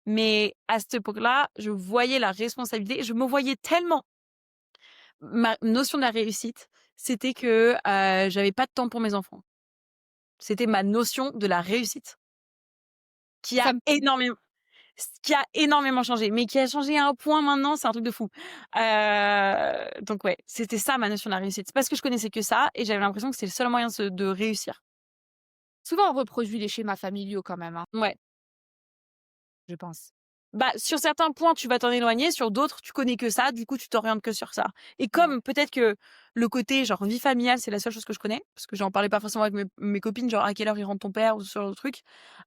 Speaker 2: mais à cette époque-là, je voyais la responsabilité, je me voyais tellement. Ma notion de la réussite, c'était que, j'avais pas de temps pour mes enfants. C'était ma notion de la réussite qui a
Speaker 1: Ça me
Speaker 2: énormément changé, mais qui a changé à un point maintenant, c'est un truc de fou. Donc ouais, c'était ça ma notion de la réussite. C'est parce que je connaissais que ça et j'avais l'impression que c'était le seul moyen de réussir.
Speaker 1: souvent on reproduit les schémas familiaux quand même, hein,
Speaker 2: Ouais.
Speaker 1: je pense.
Speaker 2: Bah, sur certains points, tu vas t'en éloigner, sur d'autres, tu connais que ça, du coup, tu t'orientes que sur ça. Et
Speaker 1: Ouais.
Speaker 2: comme peut-être que le côté genre vie familiale, c'est la seule chose que je connais, parce que j'en parlais pas forcément avec mes copines, genre à quelle heure il rentre ton père ou ce genre de truc,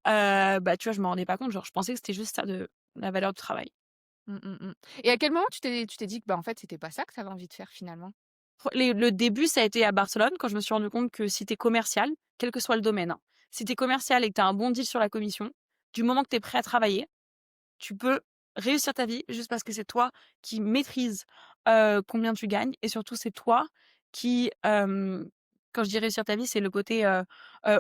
Speaker 2: bah, tu vois, je m'en rendais pas compte, genre je pensais que c'était juste ça de la valeur du travail.
Speaker 1: Mmh, mmh, mmh et à quel moment tu t'es dit que, bah, en fait, c'était pas ça que tu avais envie de faire finalement?
Speaker 2: Le début, ça a été à Barcelone, quand je me suis rendu compte que si tu commercial, quel que soit le domaine, hein, si tu commercial et que tu as un bon deal sur la commission, du moment que tu es prêt à travailler, tu peux réussir ta vie juste parce que c'est toi qui maîtrises, combien tu gagnes et surtout c'est toi qui, quand je dis réussir ta vie, c'est le côté,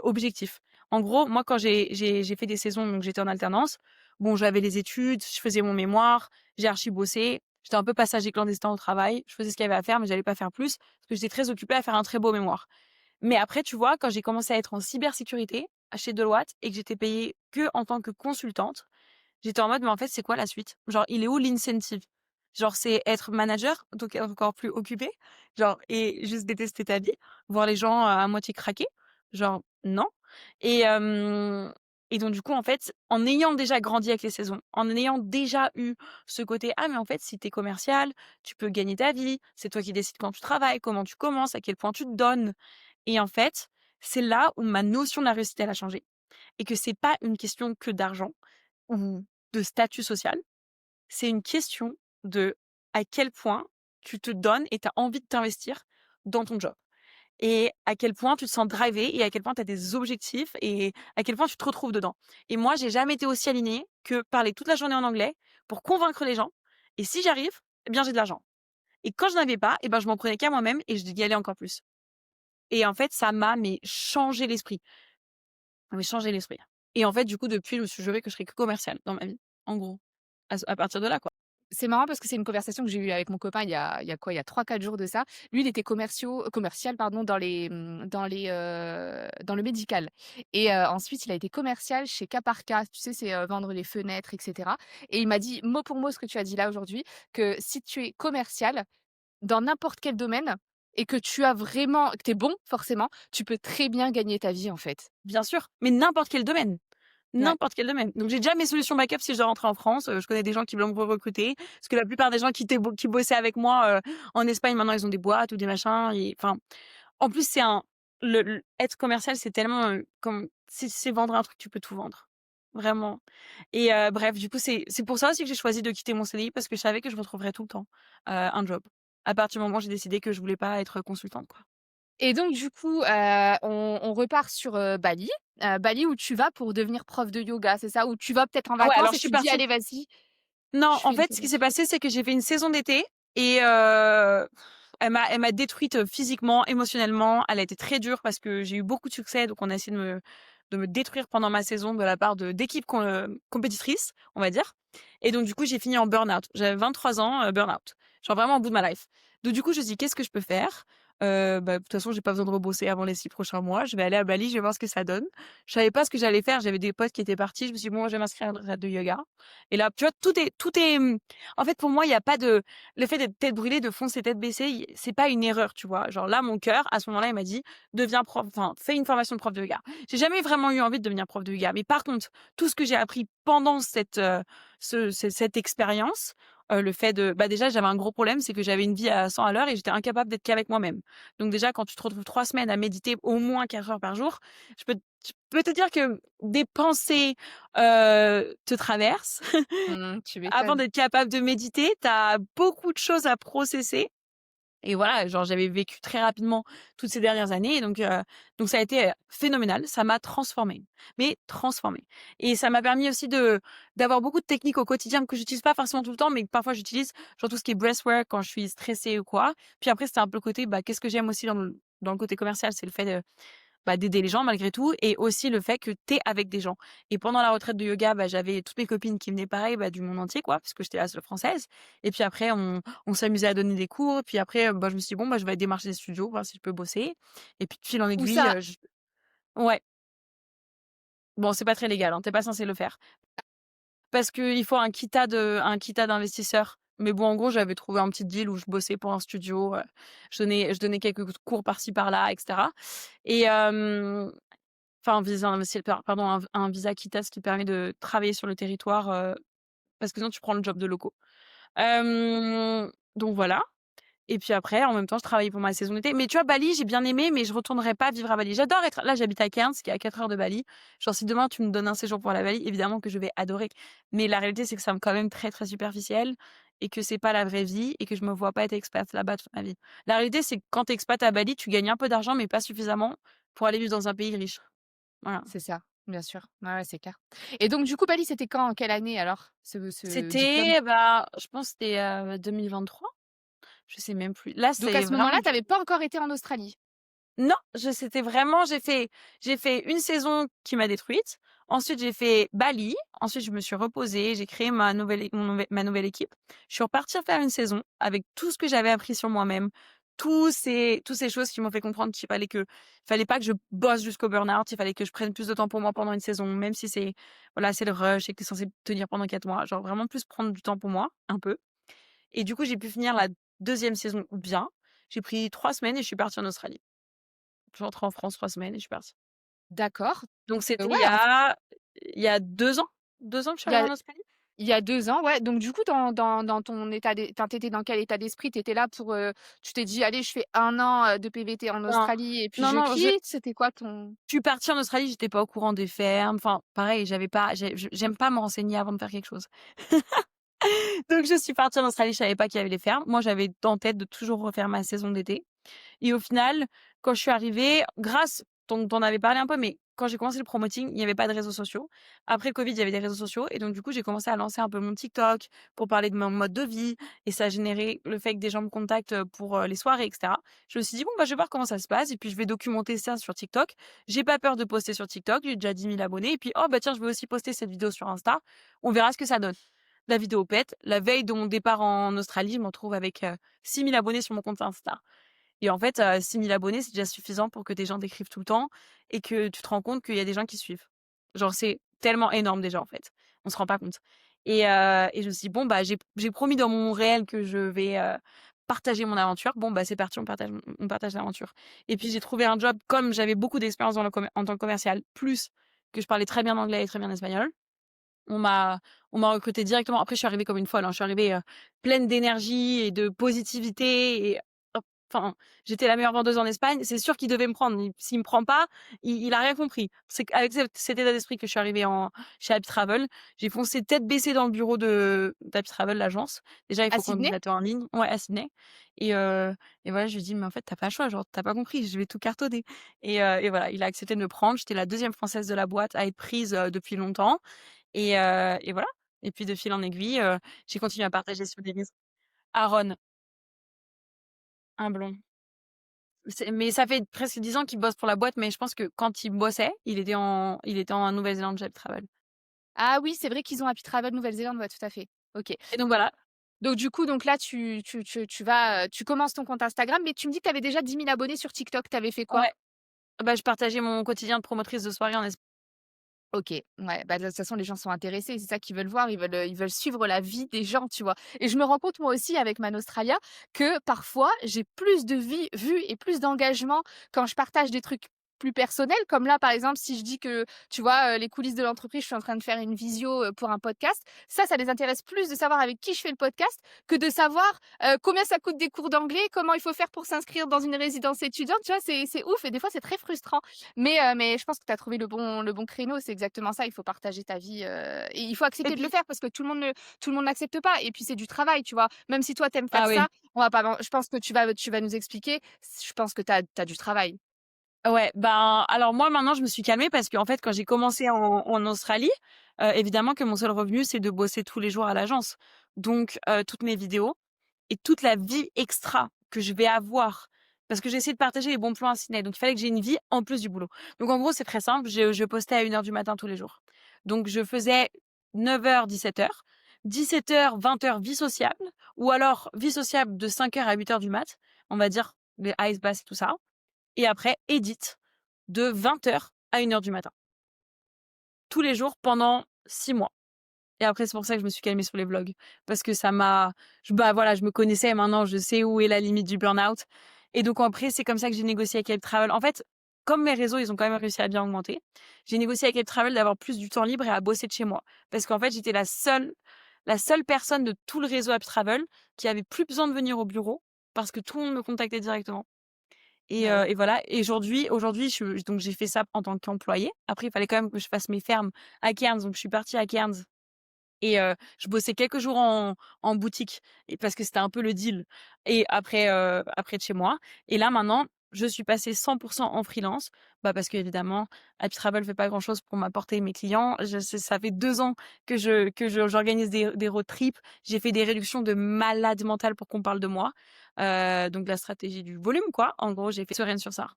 Speaker 2: objectif. En gros, moi, quand j'ai fait des saisons, donc j'étais en alternance, bon, j'avais les études, je faisais mon mémoire, j'ai archi bossé. J'étais un peu passager clandestin au travail. Je faisais ce qu'il y avait à faire, mais j'allais pas faire plus parce que j'étais très occupée à faire un très beau mémoire. Mais après, tu vois, quand j'ai commencé à être en cybersécurité chez Deloitte et que j'étais payée que en tant que consultante, j'étais en mode, mais en fait, c'est quoi la suite? Genre, il est où l'incentive? Genre, c'est être manager, donc être encore plus occupé, genre, et juste détester ta vie, voir les gens à moitié craquer. Genre, non. Et, et donc, du coup, en fait, en ayant déjà grandi avec les saisons, en ayant déjà eu ce côté, ah, mais en fait, si t'es commercial, tu peux gagner ta vie, c'est toi qui décides quand tu travailles, comment tu commences, à quel point tu te donnes. Et en fait, c'est là où ma notion de la réussite, elle a changé. Et que c'est pas une question que d'argent ou de statut social, c'est une question de à quel point tu te donnes et tu as envie de t'investir dans ton job. Et à quel point tu te sens drivé et à quel point tu as des objectifs et à quel point tu te retrouves dedans. Et moi, j'ai jamais été aussi alignée que parler toute la journée en anglais pour convaincre les gens. Et si j'arrive, eh bien, j'ai de l'argent. Et quand je n'avais pas, eh ben, je m'en prenais qu'à moi-même et je y allais encore plus. Et en fait, ça m'a mais changé l'esprit. Ça m'a changé l'esprit. Et en fait, du coup, depuis, je me suis jurée que je serais que commerciale dans ma vie, en gros. À partir de là, quoi.
Speaker 1: C'est marrant parce que c'est une conversation que j'ai eue avec mon copain il y a quoi? Il y a 3 4 jours de ça. Lui, il était commercial pardon dans le médical et ensuite il a été commercial chez Caparca. Tu sais, c'est, vendre les fenêtres et cetera et il m'a dit mot pour mot ce que tu as dit là aujourd'hui, que si tu es commercial dans n'importe quel domaine et que tu as vraiment que tu es bon forcément, tu peux très bien gagner ta vie en fait.
Speaker 2: Bien sûr, mais n'importe quel domaine.
Speaker 1: Ouais.
Speaker 2: N'importe quel domaine. Donc j'ai déjà mes solutions backup si je dois rentrer en France. Je connais des gens qui veulent me recruter parce que la plupart des gens qui bossaient avec moi, en Espagne, maintenant, ils ont des boîtes ou des machins et enfin, en plus, c'est un être commercial, c'est tellement, comme c'est vendre un truc, tu peux tout vendre. Vraiment. Et bref, du coup, c'est pour ça aussi que j'ai choisi de quitter mon CDI parce que je savais que je retrouverais tout le temps, un job. À partir du moment où j'ai décidé que je voulais pas être consultante, quoi.
Speaker 1: Et donc du coup, on repart sur, Bali. Bali où tu vas pour devenir prof de yoga, c'est ça? Où tu vas peut-être en
Speaker 2: Ah ouais,
Speaker 1: vacances
Speaker 2: alors
Speaker 1: et
Speaker 2: je suis
Speaker 1: tu te dis:
Speaker 2: partie.
Speaker 1: «Allez vas-y,
Speaker 2: Non,
Speaker 1: je
Speaker 2: en
Speaker 1: fais une
Speaker 2: fait, ce qui s'est
Speaker 1: formation».
Speaker 2: passé, c'est que j'ai fait une saison d'été et elle m'a détruite, physiquement, émotionnellement. Elle a été très dure parce que j'ai eu beaucoup de succès, donc on a essayé de me détruire pendant ma saison de la part d'équipes compétitrices, on va dire. Et donc du coup, j'ai fini en burn-out. J'avais 23 ans, burn-out. Genre vraiment au bout de ma life. Donc du coup, je me suis dit: «Qu'est-ce que je peux faire?» Bah, de toute façon, j'ai pas besoin de rebosser avant les 6 prochains mois. Je vais aller à Bali, je vais voir ce que ça donne. Je savais pas ce que j'allais faire. J'avais des potes qui étaient partis. Je me suis dit: «Bon, je vais m'inscrire à une retraite de yoga». Et là, tu vois, tout est, en fait, pour moi, il y a pas de le fait d'être tête brûlée, de foncer tête baissée, c'est pas une erreur, tu vois? Genre là, mon cœur, à ce moment-là, il m'a dit: «Deviens prof, enfin, fais une formation de prof de yoga». J'ai jamais vraiment eu envie de devenir prof de yoga, mais par contre, tout ce que j'ai appris pendant cette expérience, le fait de bah, déjà, j'avais un gros problème, c'est que j'avais une vie à 100 à l'heure et j'étais incapable d'être qu'avec moi-même. Donc déjà, quand tu te retrouves 3 semaines à méditer au moins 4 heures par jour, je peux te dire que des pensées, te traversent.
Speaker 1: Mmh, tu
Speaker 2: Avant
Speaker 1: m'étonnes.
Speaker 2: d'être capable de méditer, tu as beaucoup de choses à processer et voilà, genre j'avais vécu très rapidement toutes ces dernières années et donc ça a été, phénoménal. Ça m'a transformée, mais transformée et ça m'a permis aussi d'avoir beaucoup de techniques au quotidien que j'utilise pas forcément tout le temps, mais que parfois j'utilise, genre tout ce qui est breathwork quand je suis stressée ou quoi. Puis après, c'était un peu le côté, bah, qu'est-ce que j'aime aussi dans le côté commercial? C'est le fait de bah, d'aider les gens malgré tout et aussi le fait que tu es avec des gens. Et pendant la retraite de yoga, bah, j'avais toutes mes copines qui venaient pareil, bah, du monde entier quoi, parce que j'étais la seule française et puis après on s'amusait à donner des cours, puis après, bah, je me suis dit: «Bon, bah, je vais aller démarcher des studios, voir si je peux bosser» et puis de fil en
Speaker 1: Où
Speaker 2: aiguille,
Speaker 1: ça?
Speaker 2: je ouais, bon, c'est pas très légal, hein, tu es pas censé le faire parce qu'il faut un quittat d'investisseur. Mais bon, en gros, j'avais trouvé un petit deal où je bossais pour un studio, je donnais quelques cours par-ci par-là et cetera et enfin, un visa investisseur, pardon, un visa KITA, ce qui permet de travailler sur le territoire, parce que sinon tu prends le job de locaux. Donc voilà et puis après, en même temps, je travaillais pour ma saison d'été. Mais tu vois, Bali, j'ai bien aimé, mais je retournerai pas vivre à Bali. J'adore être là, j'habite à Cairns, qui est à 4 heures de Bali. Genre, si demain tu me donnes un séjour pour la Bali, évidemment que je vais adorer. Mais la réalité, c'est que c'est quand même très, très superficiel et que c'est pas la vraie vie et que je me vois pas être expat là-bas toute ma vie. La réalité, c'est que quand tu es expat à Bali, tu gagnes un peu d'argent, mais pas suffisamment pour aller vivre dans un pays riche. Voilà.
Speaker 1: C'est ça, bien sûr. Ouais, ouais, c'est clair. Et donc du coup, Bali, c'était quand? En quelle année alors, ce diplôme?
Speaker 2: C'était, bah, je pense que c'était, 2023? Je sais même plus. Là,
Speaker 1: Donc à
Speaker 2: c'est
Speaker 1: ce moment-là,
Speaker 2: vraiment
Speaker 1: tu avais pas encore été en Australie?
Speaker 2: Non, c'était vraiment j'ai fait une saison qui m'a détruite. Ensuite, j'ai fait Bali. Ensuite, je me suis reposée, j'ai créé ma nouvelle équipe. Je suis repartie faire une saison avec tout ce que j'avais appris sur moi-même, tous ces choses qui m'ont fait comprendre fallait pas que je bosse jusqu'au burn-out, il fallait que je prenne plus de temps pour moi pendant une saison, même si voilà, c'est le rush et que tu es censé tenir pendant 4 mois. Genre vraiment plus prendre du temps pour moi, un peu. Et du coup, j'ai pu finir la deuxième saison bien. J'ai pris 3 semaines et je suis partie en Australie. Je suis rentrée en France 3 semaines et je suis partie.
Speaker 1: D'accord.
Speaker 2: Donc c'était
Speaker 1: Ouais, en
Speaker 2: il y a 2 ans. 2 ans que je suis
Speaker 1: il y
Speaker 2: arrivée
Speaker 1: a
Speaker 2: en Australie?
Speaker 1: il y a 2 ans, ouais, donc du coup, dans ton état enfin, tu dans quel état d'esprit? Tu étais là pour, tu t'es dit: «Allez, je fais 1 an, de PVT en
Speaker 2: Non,
Speaker 1: Australie et puis
Speaker 2: non,
Speaker 1: je
Speaker 2: non,
Speaker 1: quitte»? C'était quoi ton
Speaker 2: je suis partie en Australie, j'étais pas au courant des fermes. Enfin, pareil, j'avais pas j'aime pas me renseigner avant de faire quelque chose. Donc je suis partie en Australie, je savais pas qu'il y avait les fermes. Moi, j'avais en tête de toujours refaire ma saison d'été. Et au final, quand je suis arrivée, t'en avais parlé un peu, mais quand j'ai commencé le promoting, il n'y avait pas de réseaux sociaux. Après le Covid, il y avait des réseaux sociaux et donc du coup, j'ai commencé à lancer un peu mon TikTok pour parler de mon mode de vie et ça a généré le fait que des gens me contactent, pour, les soirées et cetera. Je me suis dit: «Bon, bah, je vais voir comment ça se passe et puis je vais documenter ça sur TikTok». J'ai pas peur de poster sur TikTok, j'ai déjà 10 000 abonnés et puis: «Oh, bah, tiens, je vais aussi poster cette vidéo sur Insta. On verra ce que ça donne». La vidéo pète. La veille de mon départ en Australie, je me retrouve avec, 6 000 abonnés sur mon compte Insta. Et en fait, 6 000 abonnés, c'est déjà suffisant pour que des gens t'écrivent tout le temps et que tu te rends compte qu'il y a des gens qui suivent. Genre, c'est tellement énorme déjà, en fait. On se rend pas compte. Et je me suis dit: «Bon, bah, j'ai promis dans mon réel que je vais, partager mon aventure. Bon, bah, c'est parti, on partage l'aventure». Et puis j'ai trouvé un job, comme j'avais beaucoup d'expérience en tant que commercial, plus que je parlais très bien anglais et très bien espagnol. On m'a on m'a recrutée directement. Après, je suis arrivée comme une folle, hein. Je suis arrivée, pleine d'énergie et de positivité et hop, enfin, j'étais la meilleure vendeuse en Espagne. C'est sûr qu'il devait me prendre. S'il me prend pas, il a rien compris. C'est qu'avec cet état d'esprit que je suis arrivée chez Happy Travel. J'ai foncé tête baissée dans le bureau d'Happy Travel, l'agence. Déjà, il
Speaker 1: à
Speaker 2: faut
Speaker 1: Sydney?
Speaker 2: candidater en ligne. Ouais, à Sydney. Et voilà, je lui ai dit: «Mais en fait, tu as pas le choix, genre, tu as pas compris, je vais tout cartonner». Et voilà, il a accepté de me prendre. J'étais la deuxième française de la boîte à être prise, depuis longtemps. Et voilà. Et puis de fil en aiguille, j'ai continué à partager sur les réseaux. Aaron, un blond. Mais ça fait presque 10 ans qu'il bosse pour la boîte, mais je pense que quand il bossait, il était en Nouvelle-Zélande, Job Travel.
Speaker 1: Ah oui, c'est vrai qu'ils ont Happy Travel Nouvelle-Zélande, ouais, tout à fait. OK.
Speaker 2: Et donc voilà.
Speaker 1: Donc du coup, donc là, tu vas, tu commences ton compte Instagram, mais tu me dis que tu avais déjà 10 000 abonnés sur TikTok. Tu avais fait quoi?
Speaker 2: Ouais, bah, je partageais mon quotidien de promotrice de soirée en Espagne.
Speaker 1: OK, ouais, bah, de toute façon, les gens sont intéressés, c'est ça qu'ils veulent voir, ils veulent suivre la vie des gens, tu vois? Et je me rends compte moi aussi avec Man Australia que parfois, j'ai plus de vues et plus d'engagement quand je partage des trucs plus personnels, comme là, par exemple, si je dis que, tu vois, les coulisses de l'entreprise, je suis en train de faire une visio, pour un podcast. Ça les intéresse plus de savoir avec qui je fais le podcast que de savoir, combien ça coûte des cours d'anglais, comment il faut faire pour s'inscrire dans une résidence étudiante, tu vois? C'est ouf et des fois, c'est très frustrant. Mais je pense que tu as trouvé le bon créneau, c'est exactement ça, il faut partager ta vie, et il faut
Speaker 2: Et
Speaker 1: accepter de le
Speaker 2: puis
Speaker 1: faire parce que tout le monde n'accepte pas et puis c'est du travail, tu vois? Même si toi tu aimes faire
Speaker 2: ah
Speaker 1: ça,
Speaker 2: oui.
Speaker 1: on va pas je pense que tu vas nous expliquer, je pense que tu as du travail.
Speaker 2: Ouais, ben, alors moi maintenant je me suis calmée parce qu'en fait quand j'ai commencé en Australie, évidemment que mon seul revenu c'est de bosser tous les jours à l'agence. Donc toutes mes vidéos et toute la vie extra que je vais avoir parce que j'ai essayé de partager les bons plans à Sydney, donc il fallait que j'ai une vie en plus du boulot. Donc en gros, c'est très simple, je postais à 1 heure du matin tous les jours. Donc je faisais 9 h 17 h 20 h vie sociable ou alors vie sociable de 5 h à 8 h du mat, on va dire les ice baths et tout ça. Et après edit de 20 h à 1 h du matin. Tous les jours pendant 6 mois. Et après, c'est pour ça que je me suis calmée sur les vlogs. Parce que ça m'a bah, voilà, je me connaissais, maintenant je sais où est la limite du burn-out. Et donc après, c'est comme ça que j'ai négocié avec Help Travel. En fait, comme mes réseaux, ils ont quand même réussi à bien augmenter, j'ai négocié avec Help Travel d'avoir plus du temps libre et à bosser de chez moi. Parce qu'en fait, j'étais la seule personne de tout le réseau Help Travel qui avait plus besoin de venir au bureau parce que tout le monde me contactait directement.
Speaker 1: Bah, oui.
Speaker 2: Et voilà. Et aujourd'hui, donc j'ai fait ça en tant qu'employée. Après, il fallait quand même que je fasse mes fermes à Cairns, donc je suis partie à Cairns et je bossais quelques jours en boutique et parce que c'était un peu le deal et après de chez moi. Et là maintenant, je suis passée 100 en freelance, bah, parce qu'évidemment Happy Travel fait pas grand-chose pour m'apporter mes clients. Je Ça fait 2 ans j'organise des road trips. J'ai fait des réductions de malade mental pour qu'on parle de moi. Donc la stratégie du volume quoi. En gros, j'ai fait sereine sur ça.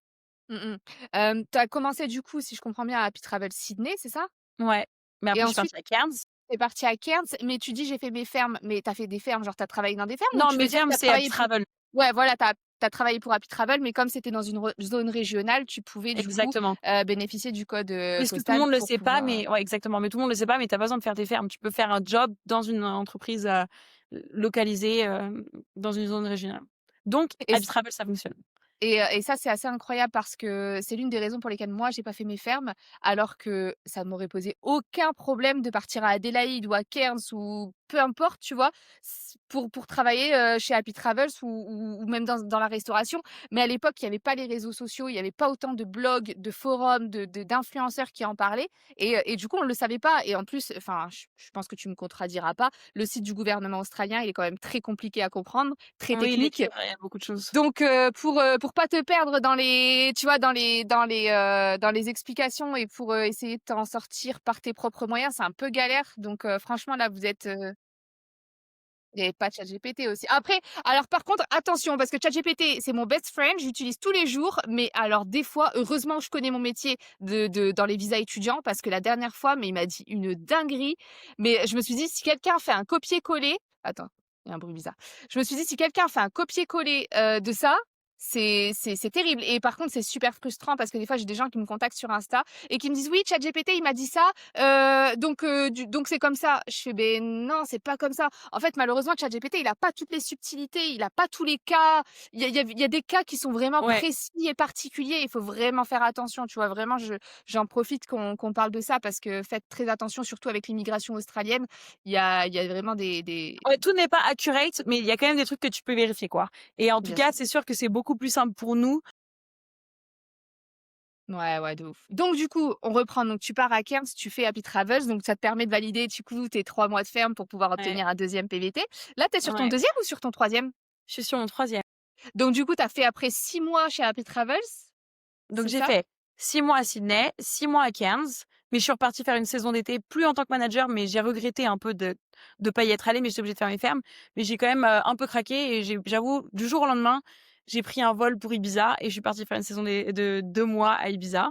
Speaker 1: Mmh mh. Tu as commencé du coup, si je comprends bien, à Happy Travel Sydney, c'est ça?
Speaker 2: Ouais, mais
Speaker 1: Et
Speaker 2: après je suis
Speaker 1: ensuite,
Speaker 2: partie à Cairns.
Speaker 1: tu es partie à Cairns, mais tu dis: «J'ai fait mes fermes», mais tu as fait des fermes, genre tu as travaillé dans des fermes ou
Speaker 2: Non,
Speaker 1: tu veux
Speaker 2: mes
Speaker 1: dire que
Speaker 2: fermes,
Speaker 1: tu as
Speaker 2: c'est Happy
Speaker 1: travaillé pour
Speaker 2: Travel.
Speaker 1: ouais, voilà, tu as travaillé pour Happy Travel, mais comme c'était dans une zone régionale, tu pouvais du coup,
Speaker 2: Exactement.
Speaker 1: bénéficier du code,
Speaker 2: Parce que tout le
Speaker 1: postal
Speaker 2: monde le
Speaker 1: pour
Speaker 2: sait pas,
Speaker 1: pouvoir,
Speaker 2: mais ouais, exactement, mais tout le monde le sait pas, mais tu as pas besoin de faire tes fermes. Tu peux faire un job dans une entreprise, localisée, dans une zone régionale. Donc
Speaker 1: et
Speaker 2: Happy Travel, ça fonctionne.
Speaker 1: et ça, c'est assez incroyable parce que c'est l'une des raisons pour lesquelles moi, j'ai pas fait mes fermes, alors que ça m'aurait posé aucun problème de partir à Adélaïde ou à Cairns ou peu importe, tu vois? Pour travailler, chez Happy Travels ou même dans la restauration. Mais à l'époque, il y avait pas les réseaux sociaux, il y avait pas autant de blogs, de forums, d'influenceurs qui en parlaient et du coup, on le savait pas et en plus, enfin, je pense que tu me contrediras pas, le site du gouvernement australien, il est quand même très compliqué à comprendre, très
Speaker 2: Oui, il est
Speaker 1: technique.
Speaker 2: dur, il y a beaucoup de choses.
Speaker 1: Donc pour pas te perdre dans les tu vois, dans les explications et pour, essayer de t'en sortir par tes propres moyens, c'est un peu galère. Donc franchement là, vous êtes, il y avait pas ChatGPT aussi. Après, alors par contre, attention parce que ChatGPT, c'est mon best friend, j'utilise tous les jours, mais alors des fois, heureusement que je connais mon métier de dans les visas étudiants parce que la dernière fois, mais il m'a dit une dinguerie, mais je me suis dit: «Si quelqu'un fait un copier-coller» attends, il y a un bruit bizarre. Je me suis dit: «Si quelqu'un fait un copier-coller, de ça, c'est terrible» et par contre, c'est super frustrant parce que des fois, j'ai des gens qui me contactent sur Insta et qui me disent: «Oui, ChatGPT, il m'a dit ça, donc c'est comme ça». Je fais: «Beh non, c'est pas comme ça». En fait, malheureusement, ChatGPT, il a pas toutes les subtilités, il a pas tous les cas. Il y a des cas qui sont vraiment
Speaker 2: Ouais.
Speaker 1: précis et particuliers. Il faut vraiment faire attention, tu vois? Vraiment, j'en profite qu'on parle de ça parce que faites très attention, surtout avec l'immigration australienne. Il y a vraiment des
Speaker 2: Ouais, tout n'est pas accurate, mais il y a quand même des trucs que tu peux vérifier, quoi. Et en tout
Speaker 1: bien
Speaker 2: cas,
Speaker 1: sûr.
Speaker 2: c'est sûr que c'est beaucoup plus simple pour nous.
Speaker 1: Ouais, ouais, de ouf. Donc du coup, on reprend. Donc tu pars à Cairns, tu fais Happy Travels, donc ça te permet de valider du coup tes 3 mois de ferme pour pouvoir
Speaker 2: Ouais,
Speaker 1: obtenir un deuxième PVT. Là, tu es sur ton
Speaker 2: ouais.
Speaker 1: deuxième ou sur ton troisième?
Speaker 2: Je suis sur mon troisième.
Speaker 1: Donc du coup, tu as fait après 6 mois chez Happy Travels,
Speaker 2: Donc
Speaker 1: c'est
Speaker 2: j'ai
Speaker 1: ça?
Speaker 2: fait 6 mois à Sydney, 6 mois à Cairns, mais je suis repartie faire une saison d'été, plus en tant que manager, mais j'ai regretté un peu de pas y être allée, mais j'étais obligée de faire mes fermes. Mais j'ai quand même, un peu craqué et j'avoue, du jour au lendemain, j'ai pris un vol pour Ibiza et je suis partie faire une saison de 2 mois à Ibiza,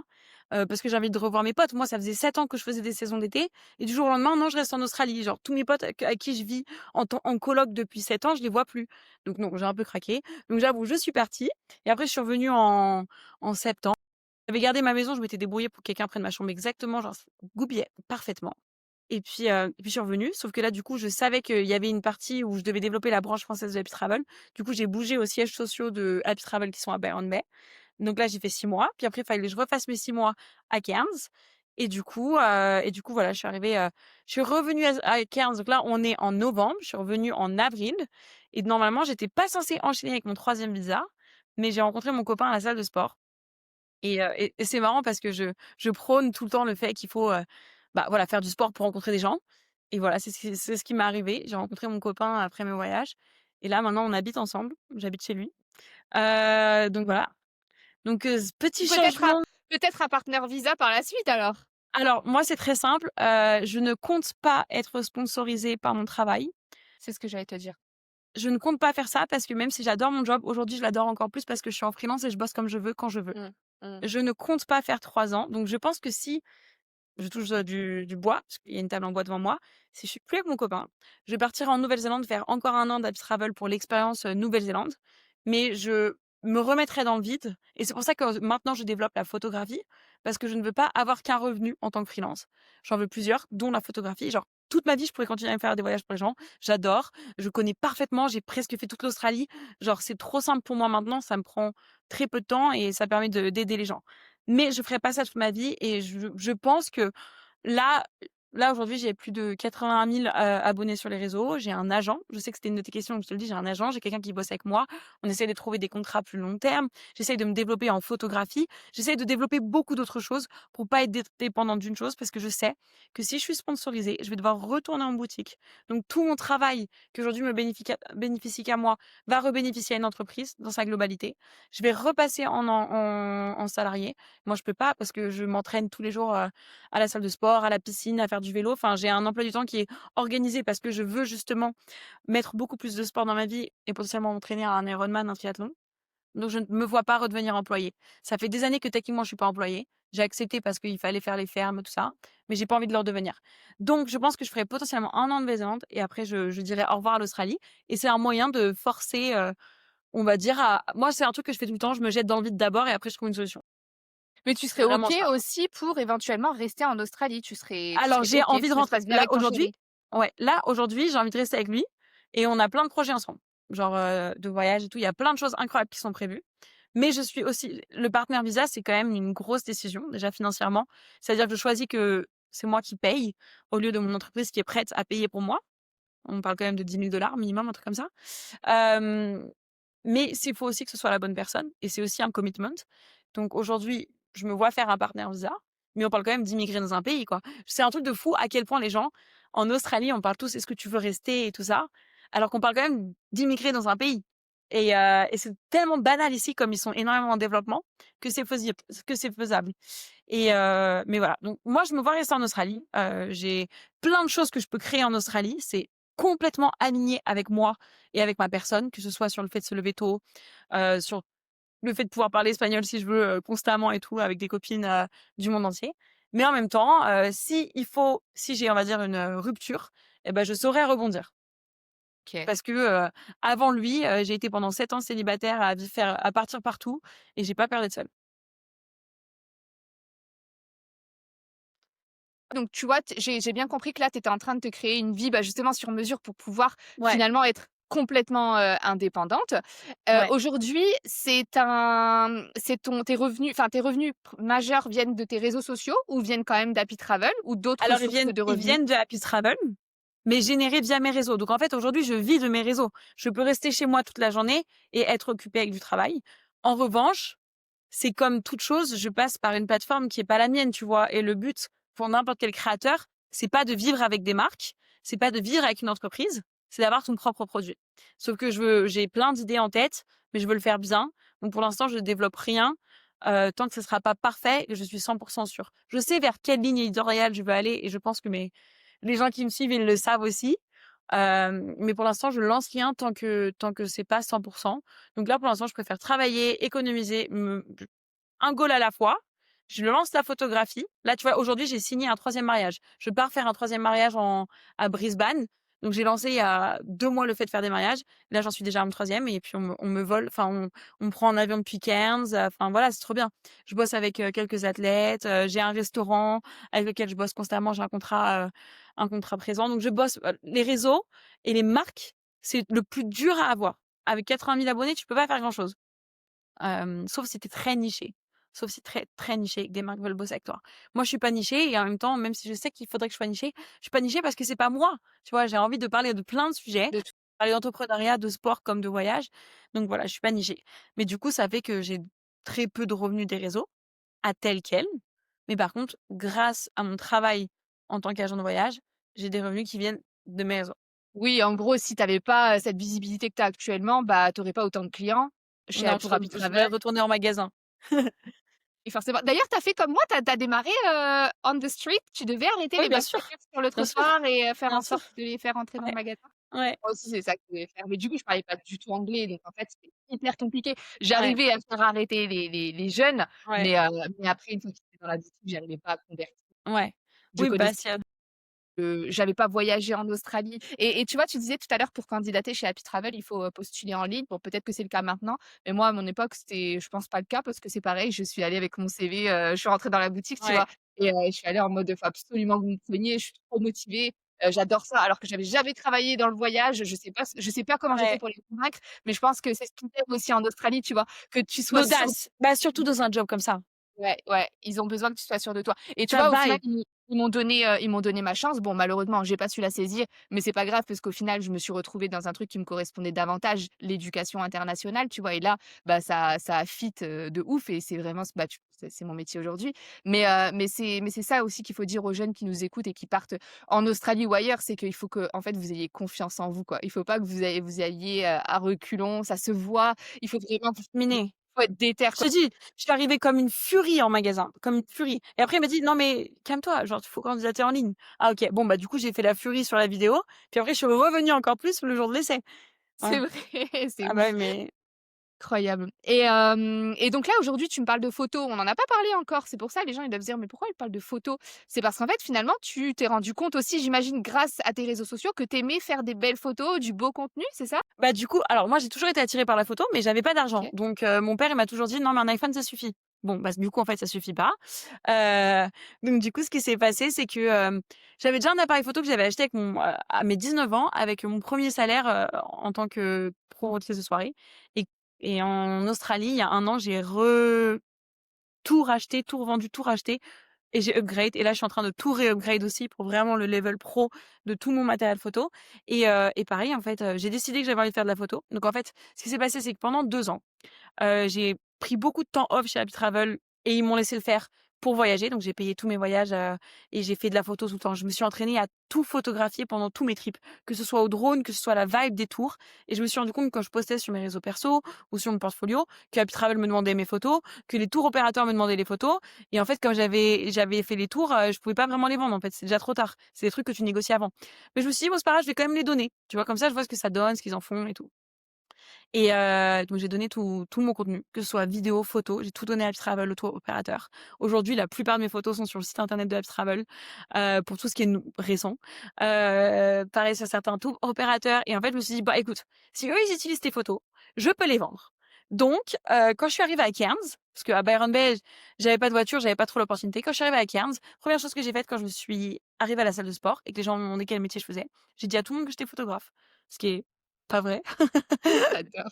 Speaker 2: parce que j'ai envie de revoir mes potes. Moi, ça faisait 7 ans que je faisais des saisons d'été et du jour au lendemain, non, je reste en Australie. Genre tous mes potes avec qui je vis en coloc depuis 7 ans, je les vois plus. Donc non, j'ai un peu craqué. Donc j'avoue, je suis partie et après je suis revenue en septembre. J'avais gardé ma maison, je m'étais débrouillée pour que quelqu'un prenne ma chambre exactement, genre goupillait parfaitement et puis je suis revenue, sauf que là, du coup, je savais qu'il y avait une partie où je devais développer la branche française de Happy Travel. Du coup, j'ai bougé aux sièges sociaux de Happy Travel qui sont à Byron Bay. Donc là, j'ai fait 6 mois, puis après, il fallait que je refasse mes 6 mois à Cairns et du coup, voilà, je suis revenue à Cairns. Donc là, on est en novembre, je suis revenue en avril et normalement, j'étais pas censée enchaîner avec mon 3e visa, mais j'ai rencontré mon copain à la salle de sport et c'est marrant parce que je prône tout le temps le fait qu'il faut, bah, voilà, faire du sport pour rencontrer des gens et voilà, c'est ce qui m'est arrivé. J'ai rencontré mon copain après mes voyages et là, maintenant, on habite ensemble. J'habite chez lui. Donc voilà. Donc petit
Speaker 1: Peut-être à
Speaker 2: changement.
Speaker 1: peut-être à Partner Visa par la suite alors?
Speaker 2: Alors moi, c'est très simple, je ne compte pas être sponsorisée par mon travail.
Speaker 1: C'est ce que j'allais te dire.
Speaker 2: Je ne compte pas faire ça parce que même si j'adore mon job, aujourd'hui, je l'adore encore plus parce que je suis en freelance et je bosse comme je veux, quand je veux.
Speaker 1: Mmh. Mmh.
Speaker 2: Je ne compte pas faire 3 ans, donc je pense que si je touche, du bois, parce qu'il y a une table en bois devant moi. Si je suis plus avec mon copain, je vais partir en Nouvelle-Zélande faire encore 1 an d'Happy Travel pour l'expérience, Nouvelle-Zélande. Mais je me remettrai dans le vide et c'est pour ça que maintenant je développe la photographie, parce que je ne veux pas avoir qu'un revenu en tant que freelance. J'en veux plusieurs, dont la photographie. Genre toute ma vie, je pourrais continuer à faire des voyages pour les gens. J'adore, je connais parfaitement, j'ai presque fait toute l'Australie. Genre c'est trop simple pour moi maintenant, ça me prend très peu de temps et ça permet d'aider les gens. Mais je ferai pas ça toute ma vie et je pense que là là aujourd'hui, j'ai plus de 80 000, abonnés sur les réseaux. J'ai un agent. Je sais que c'était une de tes questions, donc je te le dis, j'ai un agent, j'ai quelqu'un qui bosse avec moi. On essaie de trouver des contrats plus long terme. J'essaye de me développer en photographie. J'essaye de développer beaucoup d'autres choses pour pas être dépendante d'une chose parce que je sais que si je suis sponsorisée, je vais devoir retourner en boutique. Donc tout mon travail qui aujourd'hui me bénéficie qu'à moi, va rebénéficier à une entreprise dans sa globalité. Je vais repasser en salarié. Moi, je peux pas parce que je m'entraîne tous les jours, à la salle de sport, à la piscine, à faire du vélo. Enfin, j'ai un emploi du temps qui est organisé parce que je veux justement mettre beaucoup plus de sport dans ma vie et potentiellement m'entraîner à un Ironman, un triathlon. donc je ne me vois pas redevenir employée. Ça fait des années que techniquement je suis pas employée. J'ai accepté parce qu'il fallait faire les fermes, tout ça, mais j'ai pas envie de le redevenir. Donc je pense que je ferai potentiellement 1 an de Nouvelle-Zélande et après je dirai au revoir à l'Australie et c'est un moyen de forcer, on va dire à moi, c'est un truc que je fais tout le temps, je me jette dans le vide d'abord et après je trouve une solution.
Speaker 1: Mais tu
Speaker 2: C'est
Speaker 1: serais OK
Speaker 2: vraiment ça.
Speaker 1: aussi pour éventuellement rester en Australie? Tu
Speaker 2: Alors
Speaker 1: serais
Speaker 2: j'ai
Speaker 1: OK,
Speaker 2: envie de
Speaker 1: ça se
Speaker 2: rentrer
Speaker 1: passe bien
Speaker 2: là
Speaker 1: avec ton
Speaker 2: aujourd'hui
Speaker 1: chéri?
Speaker 2: ouais, là aujourd'hui, j'ai envie de rester avec lui et on a plein de projets ensemble. Genre, de voyage et tout, il y a plein de choses incroyables qui sont prévues. Mais je suis aussi le partenaire visa, c'est quand même une grosse décision, déjà financièrement. C'est-à-dire que je choisis que c'est moi qui paye au lieu de mon entreprise qui est prête à payer pour moi. On parle quand même de 10 000 minimum, un truc comme ça. Hem, mais c'est faut aussi que ce soit la bonne personne et c'est aussi un commitment. Donc aujourd'hui, je me vois faire un partenaire visa, mais on parle quand même d'immigrer dans un pays, quoi. C'est un truc de fou à quel point les gens en Australie, on parle tous: «Est-ce que tu veux rester?» et tout ça, alors qu'on parle quand même d'immigrer dans un pays et c'est tellement banal ici, comme ils sont énormément en développement, que c'est faisable mais voilà, donc moi, je me vois rester en Australie. J'ai plein de choses que je peux créer en Australie. C'est complètement aligné avec moi et avec ma personne, que ce soit sur le fait de se lever tôt, sur le fait de pouvoir parler espagnol si je veux, constamment et tout avec des copines, du monde entier. Mais en même temps, si j'ai, on va dire, une, rupture et ben je saurais rebondir.
Speaker 1: OK.
Speaker 2: Parce que, avant lui, j'ai été pendant 7 ans célibataire à partir partout et j'ai pas peur d'être seule.
Speaker 1: Donc tu vois, j'ai bien compris que là, tu étais en train de te créer une vie, bah, justement sur mesure pour pouvoir
Speaker 2: Ouais,
Speaker 1: finalement être complètement, indépendante.
Speaker 2: ouais.
Speaker 1: Aujourd'hui, c'est ton tes revenus majeurs viennent de tes réseaux sociaux ou viennent quand même d'Happy Travel ou d'autres
Speaker 2: Alors
Speaker 1: sources de
Speaker 2: ils
Speaker 1: revenus?
Speaker 2: viennent de Happy Travel, mais générés via mes réseaux. Donc en fait, aujourd'hui, je vis de mes réseaux. Je peux rester chez moi toute la journée et être occupée avec du travail. En revanche, c'est comme toute chose, je passe par une plateforme qui est pas la mienne, tu vois? Et le but pour n'importe quel créateur, c'est pas de vivre avec des marques, c'est pas de vivre avec une entreprise, c'est d'avoir son propre produit. Sauf que j'ai plein d'idées en tête, mais je veux le faire bien. Donc pour l'instant, je développe rien, tant que ce sera pas parfait et je suis 100 sûre. Je sais vers quelle ligne éditoriale je veux aller et je pense que les gens qui me suivent, ils le savent aussi. Mais pour l'instant, je lance rien tant que c'est pas 100. Donc là, pour l'instant, je préfère travailler, économiser, un goal à la fois. Je lance la photographie. Là, tu vois, aujourd'hui, j'ai signé un 3e mariage. Je pars faire un 3e mariage à Brisbane. Donc j'ai lancé il y a 2 mois le fait de faire des mariages. Là, j'en suis déjà à mon 3e et puis on me vole enfin on me prend en avion depuis Cairns, enfin voilà, c'est trop bien. Je bosse avec, quelques athlètes, j'ai un restaurant avec lequel je bosse constamment, j'ai un contrat présent. Donc je bosse, les réseaux et les marques, c'est le plus dur à avoir. Avec 80 000 abonnés, tu peux pas faire grand chose. Sauf si tu es très niché. Sauf si très, très niché et que des marques veulent bosser avec toi. Moi, je suis pas nichée et en même temps, même si je sais qu'il faudrait que je sois nichée, je suis pas nichée parce que c'est pas moi. Tu vois? J'ai envie de parler de plein de sujets,
Speaker 1: De tout
Speaker 2: parler d'entrepreneuriat, de sport comme de voyage. Donc voilà, je suis pas nichée. Mais du coup, ça fait que j'ai très peu de revenus des réseaux, à tel quel. Mais par contre, grâce à mon travail en tant qu'agent de voyage, j'ai des revenus qui viennent de mes réseaux.
Speaker 1: Oui, en gros, si tu avais pas, cette visibilité que tu as actuellement, bah, tu aurais pas autant de clients
Speaker 2: Non,
Speaker 1: pour Happy
Speaker 2: je
Speaker 1: Travel
Speaker 2: vais retourner en magasin.
Speaker 1: et forcément d'ailleurs, tu as fait comme moi, tu as démarré, on the street, tu devais arrêter
Speaker 2: Oui,
Speaker 1: les
Speaker 2: bien sûr,
Speaker 1: backpackers sur le
Speaker 2: bien sûr,
Speaker 1: trottoir et faire
Speaker 2: bien
Speaker 1: en
Speaker 2: sûr.
Speaker 1: sorte de les faire entrer dans le
Speaker 2: Ouais,
Speaker 1: magasin?
Speaker 2: ouais,
Speaker 1: Moi aussi, c'est ça que je devais faire, mais du coup, je parlais pas du tout anglais, donc en fait, c'était hyper compliqué.
Speaker 2: ouais,
Speaker 1: J'arrivais à faire arrêter les jeunes,
Speaker 2: ouais.
Speaker 1: mais après, une fois qu'ils étaient dans la boutique, j'arrivais pas à convertir.
Speaker 2: Ouais.
Speaker 1: Je
Speaker 2: Oui, bah,
Speaker 1: connaissais
Speaker 2: c'est
Speaker 1: j'avais pas voyagé en Australie et tu vois, tu disais tout à l'heure pour candidater chez Happy Travel, il faut, postuler en ligne. Bon, peut-être que c'est le cas maintenant, mais moi, à mon époque, c'était je pense pas le cas parce que c'est pareil, je suis allée avec mon CV, je suis rentrée dans la boutique, tu
Speaker 2: ouais,
Speaker 1: vois? Et je suis allée en mode: «Faut absolument que vous me preniez, je suis trop motivée, j'adore ça». Alors que j'avais jamais travaillé dans le voyage, je sais pas comment j'ai fait
Speaker 2: ouais.
Speaker 1: pour les convaincre, mais je pense que c'est ce qu'ils aiment aussi en Australie, tu vois? Que tu sois sûre.
Speaker 2: L'audace, bah, surtout dans un job comme ça.
Speaker 1: Ouais, ouais, ils ont besoin que tu sois sûre de toi et tu
Speaker 2: Ta
Speaker 1: vois, au final,
Speaker 2: vibe.
Speaker 1: ils m'ont donné ma chance. Bon, malheureusement, j'ai pas su la saisir, mais c'est pas grave parce qu'au final, je me suis retrouvée dans un truc qui me correspondait davantage, l'éducation internationale, tu vois? Et là, bah, ça fit, de ouf et c'est vraiment bah, c'est mon métier aujourd'hui. Mais c'est ça aussi qu'il faut dire aux jeunes qui nous écoutent et qui partent en Australie ou ailleurs, c'est qu'il faut que en fait, vous ayez confiance en vous, quoi. Il faut pas que vous alliez, à reculons, ça se voit. Il faut vraiment
Speaker 2: Terminé.
Speaker 1: faut être déter,
Speaker 2: Je
Speaker 1: quoi.
Speaker 2: te dis, je suis arrivée comme une furie en magasin, comme une furie et après il m'a dit: «Non mais calme-toi, genre, il faut candidater en ligne». Ah OK, bon, bah, du coup, j'ai fait la furie sur la vidéo, puis après je suis revenue encore plus le jour de l'essai. Ouais.
Speaker 1: C'est vrai, c'est
Speaker 2: Ah bah,
Speaker 1: ouf.
Speaker 2: oui, mais
Speaker 1: Incroyable et donc là, aujourd'hui, tu me parles de photos. On n'en a pas parlé encore. C'est pour ça, les gens, ils doivent se dire: «Mais pourquoi elle parle de photos?» C'est parce qu'en fait, finalement, tu t'es rendu compte aussi, j'imagine, grâce à tes réseaux sociaux, que tu aimais faire des belles photos, du beau contenu, c'est ça?
Speaker 2: Bah, du coup, alors moi, j'ai toujours été attirée par la photo, mais j'avais pas d'argent.
Speaker 1: OK.
Speaker 2: Donc, mon père, il m'a toujours dit: «Non, mais un iPhone, ça suffit». Bon, bah, du coup, en fait, ça suffit pas. Heu, donc du coup, ce qui s'est passé, c'est que, j'avais déjà un appareil photo que j'avais acheté avec à mes 19 ans, avec mon premier salaire, en tant que promotrice de soirée et en Australie, il y a 1 an, j'ai tout racheté, tout revendu, tout racheté et j'ai upgrade et là, je suis en train de tout re-upgrade aussi pour vraiment le level pro de tout mon matériel photo et pareil, en fait, j'ai décidé que j'avais envie de faire de la photo. Donc en fait, ce qui s'est passé, c'est que pendant 2 ans, j'ai pris beaucoup de temps off chez Happy Travel et ils m'ont laissé le faire pour voyager. Donc j'ai payé tous mes voyages, et j'ai fait de la photo tout le temps. Je me suis entraînée à tout photographier pendant tous mes trips, que ce soit au drone, que ce soit la vibe des tours et je me suis rendu compte quand je postais sur mes réseaux perso ou sur mon portfolio que Happy Travel me demandait mes photos, que les tours opérateurs me demandaient les photos et en fait, comme j'avais fait les tours, je pouvais pas vraiment les vendre, en fait, c'est déjà trop tard. C'est des trucs que tu négocies avant. Mais je me suis dit: «Bon, c'est pas grave, je vais quand même les donner». Tu vois? Comme ça, je vois ce que ça donne, ce qu'ils en font et tout. Et donc j'ai donné tout mon contenu, que ce soit vidéo, photo, j'ai tout donné à Uptravel, l'auto opérateur. Aujourd'hui, la plupart de mes photos sont sur le site internet de Uptravel, pour tout ce qui est récent. Pareil sur certains tours opérateurs et en fait, je me suis dit: «Bah, écoute, si eux, ils utilisent tes photos, je peux les vendre». Donc quand je suis arrivée à Cairns, parce qu'à Byron Bay, j'avais pas de voiture, j'avais pas trop l'opportunité. Quand je suis arrivée à Cairns, première chose que j'ai faite quand je me suis arrivée à la salle de sport et que les gens m'ont demandé quel métier je faisais, j'ai dit à tout le monde que j'étais photographe, ce qui est pas vrai.
Speaker 1: J'adore.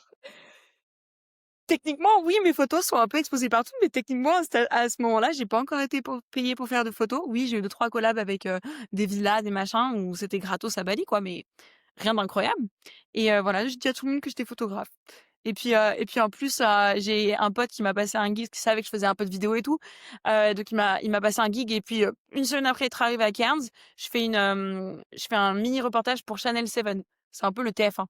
Speaker 2: Techniquement, oui, mes photos sont un peu exposées partout, mais techniquement, à ce moment-là, j'ai pas encore été payée pour faire de photos. Oui, j'ai eu 2-3 collabs avec, des villas, des machins où c'était gratos à Bali, quoi, mais rien d'incroyable et voilà, j'ai dit à tout le monde que j'étais photographe et puis en plus, j'ai un pote qui m'a passé un gig, qui savait que je faisais un peu de vidéo et tout, donc il m'a passé un gig et puis, 1 semaine après être arrivée à Cairns, je fais un mini reportage pour Channel 7. C'est un peu le TF1.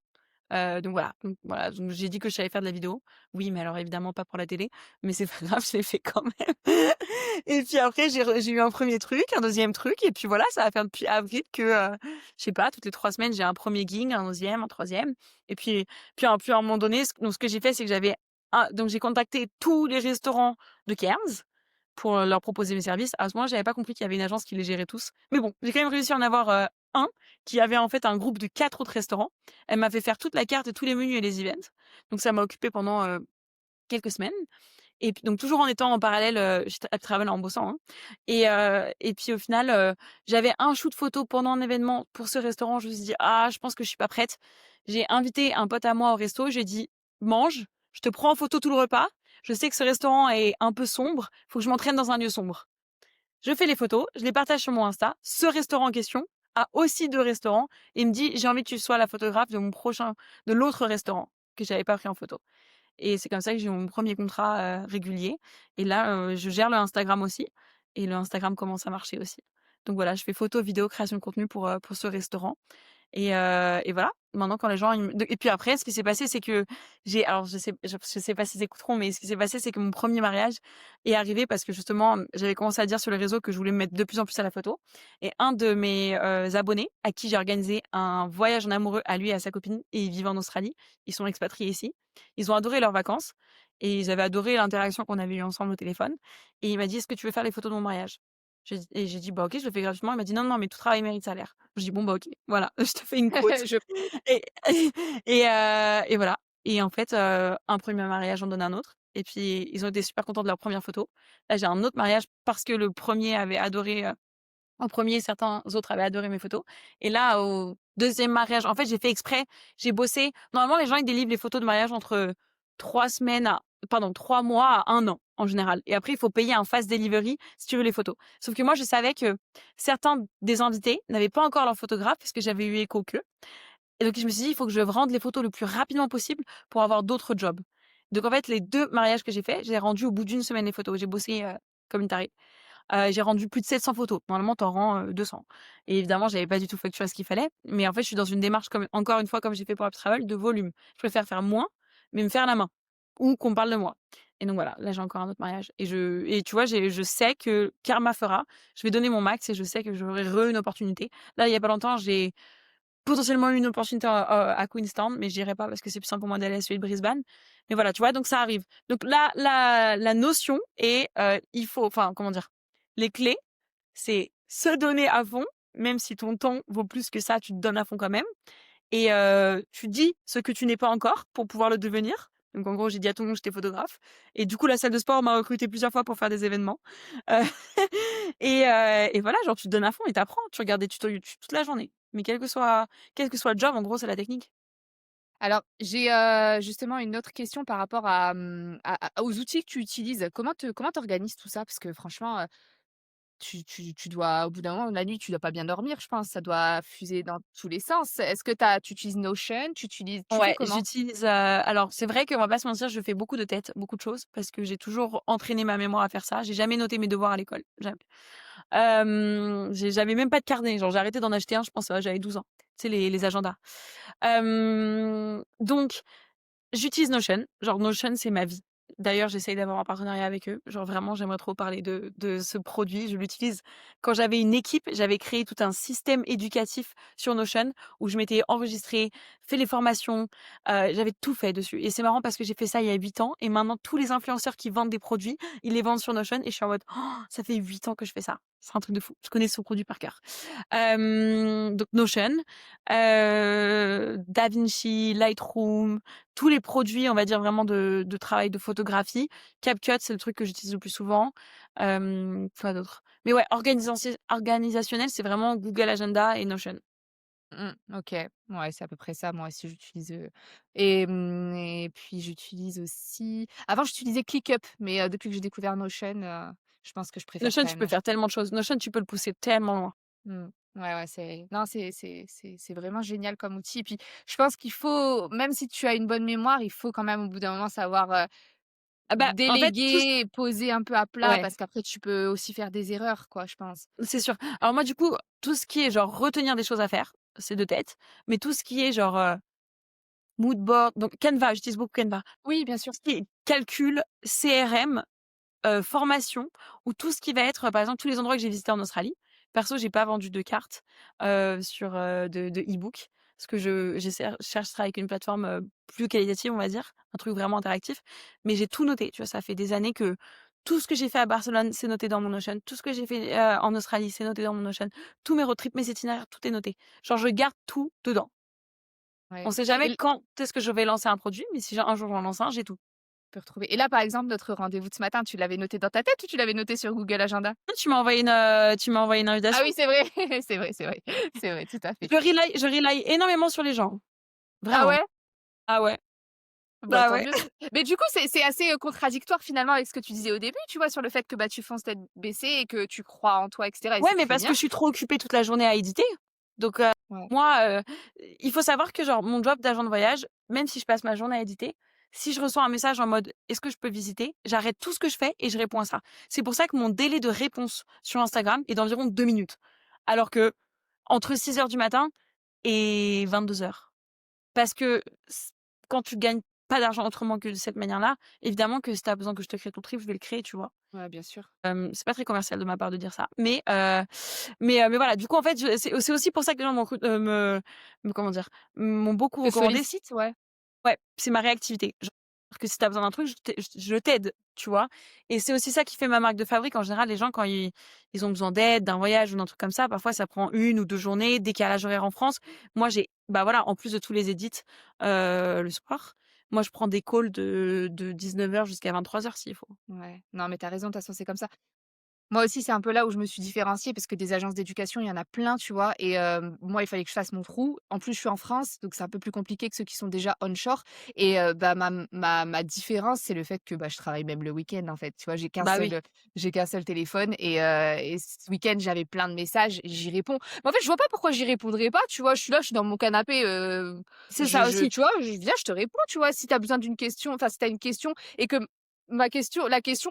Speaker 2: Donc j'ai dit que je savais faire de la vidéo. Oui, mais alors évidemment pas pour la télé, mais c'est pas grave, je l'ai fait quand même. Et puis après j'ai eu un premier truc, un deuxième truc et puis voilà, ça va faire depuis avril que, je sais pas, toutes les 3 semaines, j'ai un premier gig, un deuxième, un troisième et puis à un moment donné, ce que j'ai fait, c'est que donc j'ai contacté tous les restaurants de Cairns pour leur proposer mes services. À ce moment-là, j'avais pas compris qu'il y avait une agence qui les gérait tous. Mais bon, j'ai quand même réussi à en avoir, un qui avait en fait un groupe de 4 autres restaurants. Elle m'a fait faire toute la carte et tous les menus et les events. Donc ça m'a occupée pendant, quelques semaines et puis donc toujours en étant en parallèle, je travaille en bossant, hein et puis au final, j'avais un shoot photo pendant un événement pour ce restaurant. Je me suis dit: «Ah, je pense que je suis pas prête». J'ai invité un pote à moi au resto, j'ai dit: «Mange, je te prends en photo tout le repas. Je sais que ce restaurant est un peu sombre, faut que je m'entraîne dans un lieu sombre». Je fais les photos, je les partage sur mon Insta. Ce restaurant en question a aussi 2 restaurants et il me dit: «J'ai envie que tu sois la photographe de l'autre restaurant» que j'avais pas pris en photo. Et c'est comme ça que j'ai eu mon premier contrat, régulier et là, je gère le Instagram aussi et le Instagram commence à marcher aussi. Donc voilà, je fais photo, vidéo, création de contenu pour ce restaurant et voilà. Maintenant quand les gens ils me et puis après ce qui s'est passé, c'est que je sais pas s'ils écouteront, mais ce qui s'est passé, c'est que mon premier mariage est arrivé parce que justement, j'avais commencé à dire sur les réseaux que je voulais me mettre de plus en plus à la photo et un de mes, abonnés à qui j'ai organisé un voyage en amoureux à lui et à sa copine et ils vivent en Australie. Ils sont expatriés ici. Ils ont adoré leurs vacances et ils avaient adoré l'interaction qu'on avait eue ensemble au téléphone et il m'a dit: «Est-ce que tu veux faire les photos de mon mariage?» J'ai dit: «Bah, OK, je le fais gratuitement». Il m'a dit: «Non, non, mais tout travail mérite salaire». Je dis: «Bon, bah, OK, voilà, je te fais une quote»
Speaker 1: Je
Speaker 2: et et voilà et en fait, un premier mariage en donne un autre et puis ils ont été super contents de leur première photo. Là, j'ai un autre mariage parce que le premier avait adoré, en premier, certains autres avaient adoré mes photos et là, au deuxième mariage en fait, j'ai fait exprès, j'ai bossé normalement, les gens, ils délivrent les photos de mariage entre 3 semaines à pardon, 3 mois à 1 an, en général et après, il faut payer un fast delivery si tu veux les photos. Sauf que moi, je savais que certains des invités n'avaient pas encore leur photographe puisque j'avais eu écho qu'eux et donc je me suis dit: «Il faut que je rende les photos le plus rapidement possible pour avoir d'autres jobs». Donc en fait, les 2 mariages que j'ai faits, j'ai rendu au bout d'une semaine les photos. J'ai bossé, comme une tarée. J'ai rendu plus de 700 photos. Normalement, tu en rends, 200 et évidemment, j'avais pas du tout facturé ce qu'il fallait, mais en fait, je suis dans une démarche comme encore une fois, comme j'ai fait pour Uptravel, de volume. Je préfère faire moins, mais me faire la main ou qu'on parle de moi et donc voilà, là, j'ai encore un autre mariage et tu vois, je sais que karma fera. Je vais donner mon max et je sais que j'aurai une opportunité. Là, il y a pas longtemps, j'ai potentiellement une opportunité à Queenstown, mais j'irai pas parce que c'est plus simple pour moi d'aller à celui de Brisbane. Mais voilà, tu vois? Donc ça arrive. Donc la notion est, il faut enfin, comment dire? Les clés, c'est se donner à fond, même si ton temps vaut plus que ça, tu te donnes à fond quand même et tu dis ce que tu n'es pas encore pour pouvoir le devenir. Donc en gros, j'ai dit à tout le monde que j'étais photographe et du coup, la salle de sport m'a recrutée plusieurs fois pour faire des événements. Heu et voilà, genre tu te donnes à fond et tu apprends. Tu regardes des tutos YouTube toute la journée. Mais quel que soit le job, en gros, c'est la technique.
Speaker 1: Alors, j'ai, justement une autre question par rapport à, aux outils que tu utilises. Comment t'organises tout ça? Parce que franchement, tu dois au bout d'un moment, la nuit, tu dois pas bien dormir, je pense. Ça doit fuser dans tous les sens. Est-ce que tu utilises Notion? Tu fais
Speaker 2: Ouais,
Speaker 1: comment?
Speaker 2: j'utilise, alors c'est vrai qu'on va pas se mentir, je fais beaucoup de têtes, beaucoup de choses parce que j'ai toujours entraîné ma mémoire à faire ça. J'ai jamais noté mes devoirs à l'école, jamais. J'avais même pas de carnet, genre j'ai arrêté d'en acheter un, je pense, j'avais 12 ans. Tu sais les agendas. Donc j'utilise Notion. Genre Notion, c'est ma vie. D'ailleurs, j'essaye d'avoir un partenariat avec eux. Genre vraiment, j'aimerais trop parler de ce produit. Je l'utilise quand j'avais une équipe, j'avais créé tout un système éducatif sur Notion où je m'étais enregistrée, fait les formations, j'avais tout fait dessus et c'est marrant parce que j'ai fait ça il y a 8 ans et maintenant tous les influenceurs qui vendent des produits, ils les vendent sur Notion et je suis en mode: «Oh, ça fait 8 ans que je fais ça». C'est un truc de fou. Je connais ce produit par cœur. Donc Notion, DaVinci, Lightroom, tous les produits, on va dire vraiment de travail de photographie. CapCut, c'est le truc que j'utilise le plus souvent. Quoi d'autre? Mais ouais, organisationnel, c'est vraiment Google Agenda et Notion.
Speaker 1: OK. Ouais, c'est à peu près ça, moi aussi j'utilise, et puis j'utilise aussi avant j'utilisais ClickUp, mais depuis que j'ai découvert Notion, je pense que je préfère
Speaker 2: Notion,
Speaker 1: quand
Speaker 2: tu
Speaker 1: même
Speaker 2: peux
Speaker 1: Notion.
Speaker 2: faire tellement de choses. Notion, tu peux le pousser tellement loin.
Speaker 1: Mmh. Ouais, ouais, c'est non, c'est vraiment génial comme outil et puis je pense qu'il faut même si tu as une bonne mémoire, il faut quand même au bout d'un moment savoir,
Speaker 2: Ah bah, en fait,
Speaker 1: déléguer et poser un peu à plat
Speaker 2: ouais,
Speaker 1: parce qu'après tu peux aussi faire des erreurs quoi, je pense.
Speaker 2: c'est sûr. Alors moi, du coup, tout ce qui est genre retenir des choses à faire, c'est de tête, mais tout ce qui est genre, mood board, donc Canva, j'utilise beaucoup Canva.
Speaker 1: Oui, bien sûr.
Speaker 2: Tout ce qui est calcul, CRM, formation ou tout ce qui va être, par exemple, tous les endroits que j'ai visités en Australie. Perso, j'ai pas vendu de cartes, sur, de e-book parce que cherche à travailler avec une plateforme, plus qualitative, on va dire, un truc vraiment interactif. Mais j'ai tout noté, tu vois? Ça fait des années que tout ce que j'ai fait à Barcelone, c'est noté dans mon Notion. Tout ce que j'ai fait, en Australie, c'est noté dans mon Notion. Tous mes road trips, mes itinéraires, tout est noté. Genre, je garde tout dedans. On
Speaker 1: Ouais
Speaker 2: sait
Speaker 1: et
Speaker 2: jamais
Speaker 1: l
Speaker 2: quand est-ce que je vais lancer un produit, mais si un jour j'en lance un, j'ai tout.
Speaker 1: peut retrouver et là, par exemple, notre rendez-vous de ce matin, tu l'avais noté dans ta tête ou tu l'avais noté sur Google Agenda?
Speaker 2: Tu m'as envoyé une
Speaker 1: Ah
Speaker 2: invitation.
Speaker 1: oui, c'est vrai, c'est vrai, c'est vrai, c'est vrai, tout à fait.
Speaker 2: Je rely énormément sur les gens.
Speaker 1: Ah
Speaker 2: Vraiment.
Speaker 1: ouais?
Speaker 2: Ah ouais.
Speaker 1: Bah,
Speaker 2: Bah
Speaker 1: tant
Speaker 2: ouais.
Speaker 1: mieux. Mais du coup, c'est assez, contradictoire finalement avec ce que tu disais au début, tu vois? Sur le fait que, bah, tu fonces tête baissée et que tu crois en toi et cetera et
Speaker 2: Ouais,
Speaker 1: c'est
Speaker 2: mais
Speaker 1: très
Speaker 2: parce
Speaker 1: bien.
Speaker 2: que je suis trop occupée toute la journée à éditer. Donc
Speaker 1: Ouais,
Speaker 2: moi, il faut savoir que genre mon job d'agent de voyage, même si je passe ma journée à éditer, si je reçois un message en mode: «Est-ce que je peux visiter?» j'arrête tout ce que je fais et je réponds à ça. C'est pour ça que mon délai de réponse sur Instagram est d'environ 2 minutes. Alors que entre 6 heures du matin et 22 heures. Parce que quand tu gagnes pas d'argent autrement que de cette manière-là, évidemment que si tu as besoin que je te crée ton trip, je vais le créer, tu vois?
Speaker 1: ouais, bien sûr.
Speaker 2: C'est pas très commercial de ma part de dire ça, mais voilà, du coup, en fait, c'est aussi pour ça que les gens comment dire? M'ont beaucoup
Speaker 1: Te
Speaker 2: recommandé.
Speaker 1: sollicite, ouais.
Speaker 2: Ouais, c'est ma réactivité. Genre que si tu as besoin d'un truc, je t'aide, tu vois? Et c'est aussi ça qui fait ma marque de fabrique. En général, les gens quand ils ont besoin d'aide, d'un voyage ou d'un truc comme ça, parfois ça prend 1 ou 2 journées, décalage horaire en France. Moi, bah, voilà, en plus de tous les edits, le soir, moi je prends des calls de 19 heures jusqu'à 23 heures s'il faut.
Speaker 1: Ouais. Non, mais tu as raison, de toute façon, c'est comme ça. Moi aussi, c'est un peu là où je me suis différenciée parce que des agences d'éducation, il y en a plein, tu vois? Et moi, il fallait que je fasse mon trou. En plus, je suis en France, donc c'est un peu plus compliqué que ceux qui sont déjà onshore et bah, ma différence, c'est le fait que, bah, je travaille même le week-end, en fait, tu vois?
Speaker 2: Bah oui,
Speaker 1: J'ai qu'un seul téléphone et ce week-end, j'avais plein de messages, j'y réponds. Mais en fait, je vois pas pourquoi j'y répondrais pas, tu vois? Je suis là, je suis dans mon canapé,
Speaker 2: c'est ça aussi.
Speaker 1: tu vois? Je viens, je te réponds, tu vois? Si tu as besoin d'une question, enfin, si tu as une question et que la question,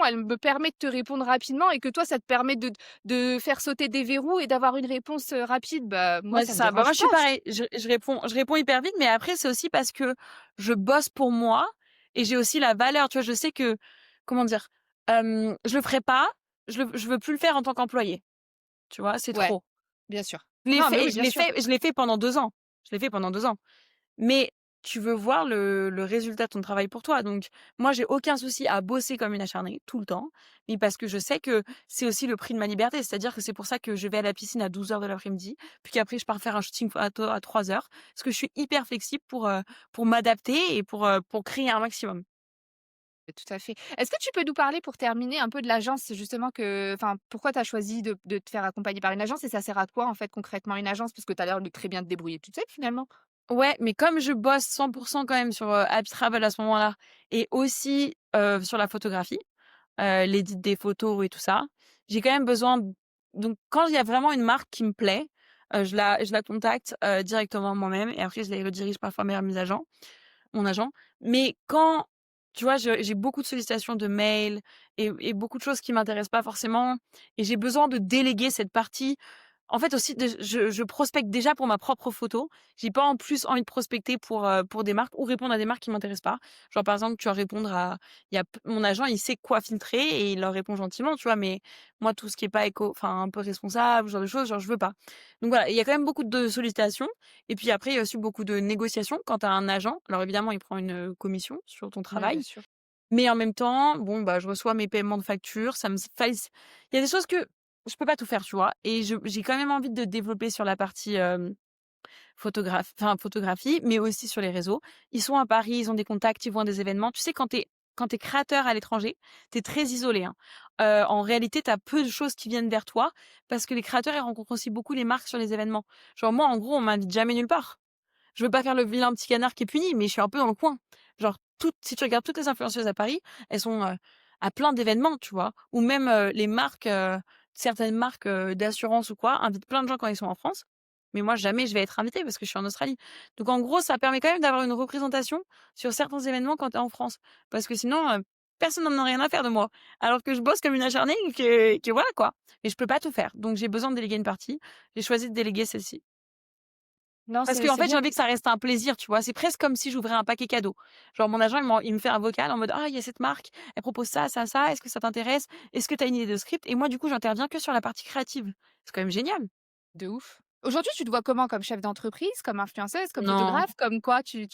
Speaker 1: elle me permet de te répondre rapidement et que toi, ça te permet de faire sauter des verrous et d'avoir une réponse, rapide, bah, moi,
Speaker 2: Ouais,
Speaker 1: ça
Speaker 2: c'est
Speaker 1: me
Speaker 2: ça. Bah, moi,
Speaker 1: dérange
Speaker 2: je
Speaker 1: pas.
Speaker 2: suis pareil. Je réponds hyper vite, mais après, c'est aussi parce que je bosse pour moi et j'ai aussi la valeur. Tu vois, je sais que, comment dire, je le ferai pas, je veux plus le faire en tant qu'employé. Tu vois, c'est
Speaker 1: Ouais,
Speaker 2: trop.
Speaker 1: bien sûr.
Speaker 2: Je l'ai
Speaker 1: Non, mais
Speaker 2: fait,
Speaker 1: oui,
Speaker 2: je
Speaker 1: bien
Speaker 2: l'ai
Speaker 1: sûr.
Speaker 2: fait, je l'ai fait pendant 2 ans. Je l'ai fait pendant 2 ans. Mais tu veux voir le résultat de ton travail pour toi. Donc moi, j'ai aucun souci à bosser comme une acharnée tout le temps, mais parce que je sais que c'est aussi le prix de ma liberté. C'est-à-dire que c'est pour ça que je vais à la piscine à 12 heures de l'après-midi, puis qu'après je pars faire un shooting à 3 heures. Parce que je suis hyper flexible pour m'adapter et pour créer un maximum.
Speaker 1: Tout à fait. Est-ce que tu peux nous parler pour terminer un peu de l'agence justement pourquoi tu as choisi de te faire accompagner par une agence et ça sert à quoi en fait concrètement une agence? Parce que tu as l'air de très bien te débrouiller toute seule finalement.
Speaker 2: Ouais, mais comme je bosse 100 quand même sur, Happy Travel à ce moment-là et aussi, sur la photographie, l'édit des photos et tout ça. J'ai quand même besoin donc quand il y a vraiment une marque qui me plaît, je la contacte, directement moi-même et après je les redirige parfois vers mon agent. Mais quand, tu vois, j'ai beaucoup de sollicitations de mails et beaucoup de choses qui m'intéressent pas forcément et j'ai besoin de déléguer cette partie. En fait aussi je prospecte déjà pour ma propre photo. J'ai pas en plus envie de prospecter pour des marques ou répondre à des marques qui m'intéressent pas. Genre par exemple, tu vas répondre à il y a p mon agent, il sait quoi filtrer et il leur répond gentiment, tu vois? Mais moi tout ce qui est pas un peu responsable, ce genre de choses, genre je veux pas. Donc voilà, il y a quand même beaucoup de sollicitations et puis après il y a aussi beaucoup de négociations quand tu as un agent. Alors évidemment, il prend une, commission sur ton
Speaker 1: Ouais, bien
Speaker 2: travail,
Speaker 1: sûr.
Speaker 2: mais en même temps, bon, bah, je reçois mes paiements de factures, ça me fac il y a des choses que je peux pas tout faire, tu vois? Et j'ai quand même envie de développer sur la partie, photographie, mais aussi sur les réseaux. Ils sont à Paris, ils ont des contacts, ils vont à des événements. Tu sais, quand tu es créateur à l'étranger, tu es très isolé, hein. En réalité, tu as peu de choses qui viennent vers toi parce que les créateurs, ils rencontrent aussi beaucoup les marques sur les événements. Genre moi, en gros, on m'invite jamais nulle part. Je veux pas faire le vilain petit canard qui est puni, mais je suis un peu dans le coin. Genre si tu regardes toutes les influenceuses à Paris, elles sont, à plein d'événements, tu vois? Ou même, les marques, certaines marques, d'assurance ou quoi, invitent plein de gens quand ils sont en France. Mais moi, jamais je vais être invitée parce que je suis en Australie. Donc en gros, ça permet quand même d'avoir une représentation sur certains événements quand tu es en France. Parce que sinon, personne n'en a rien à faire de moi. Alors que je bosse comme une acharnée et que voilà quoi. Mais je peux pas tout faire. Donc j'ai besoin de déléguer une partie. J'ai choisi de déléguer celle-ci.
Speaker 1: Non,
Speaker 2: Parce
Speaker 1: c'est
Speaker 2: qu'en
Speaker 1: c'est
Speaker 2: fait, j'ai
Speaker 1: bien.
Speaker 2: envie que ça reste un plaisir, tu vois? C'est presque comme si j'ouvrais un paquet cadeau. Genre mon agent, il me fait un vocal en mode: «Ah, il y a cette marque, elle propose ça, ça, ça, est-ce que ça t'intéresse? Est-ce que tu as une idée de script?» Et moi, du coup, j'interviens que sur la partie créative. C'est quand même génial.
Speaker 1: De ouf. Aujourd'hui, tu te vois comment? Comme chef d'entreprise, comme influenceuse, comme
Speaker 2: Non,
Speaker 1: photographe, comme quoi? Tu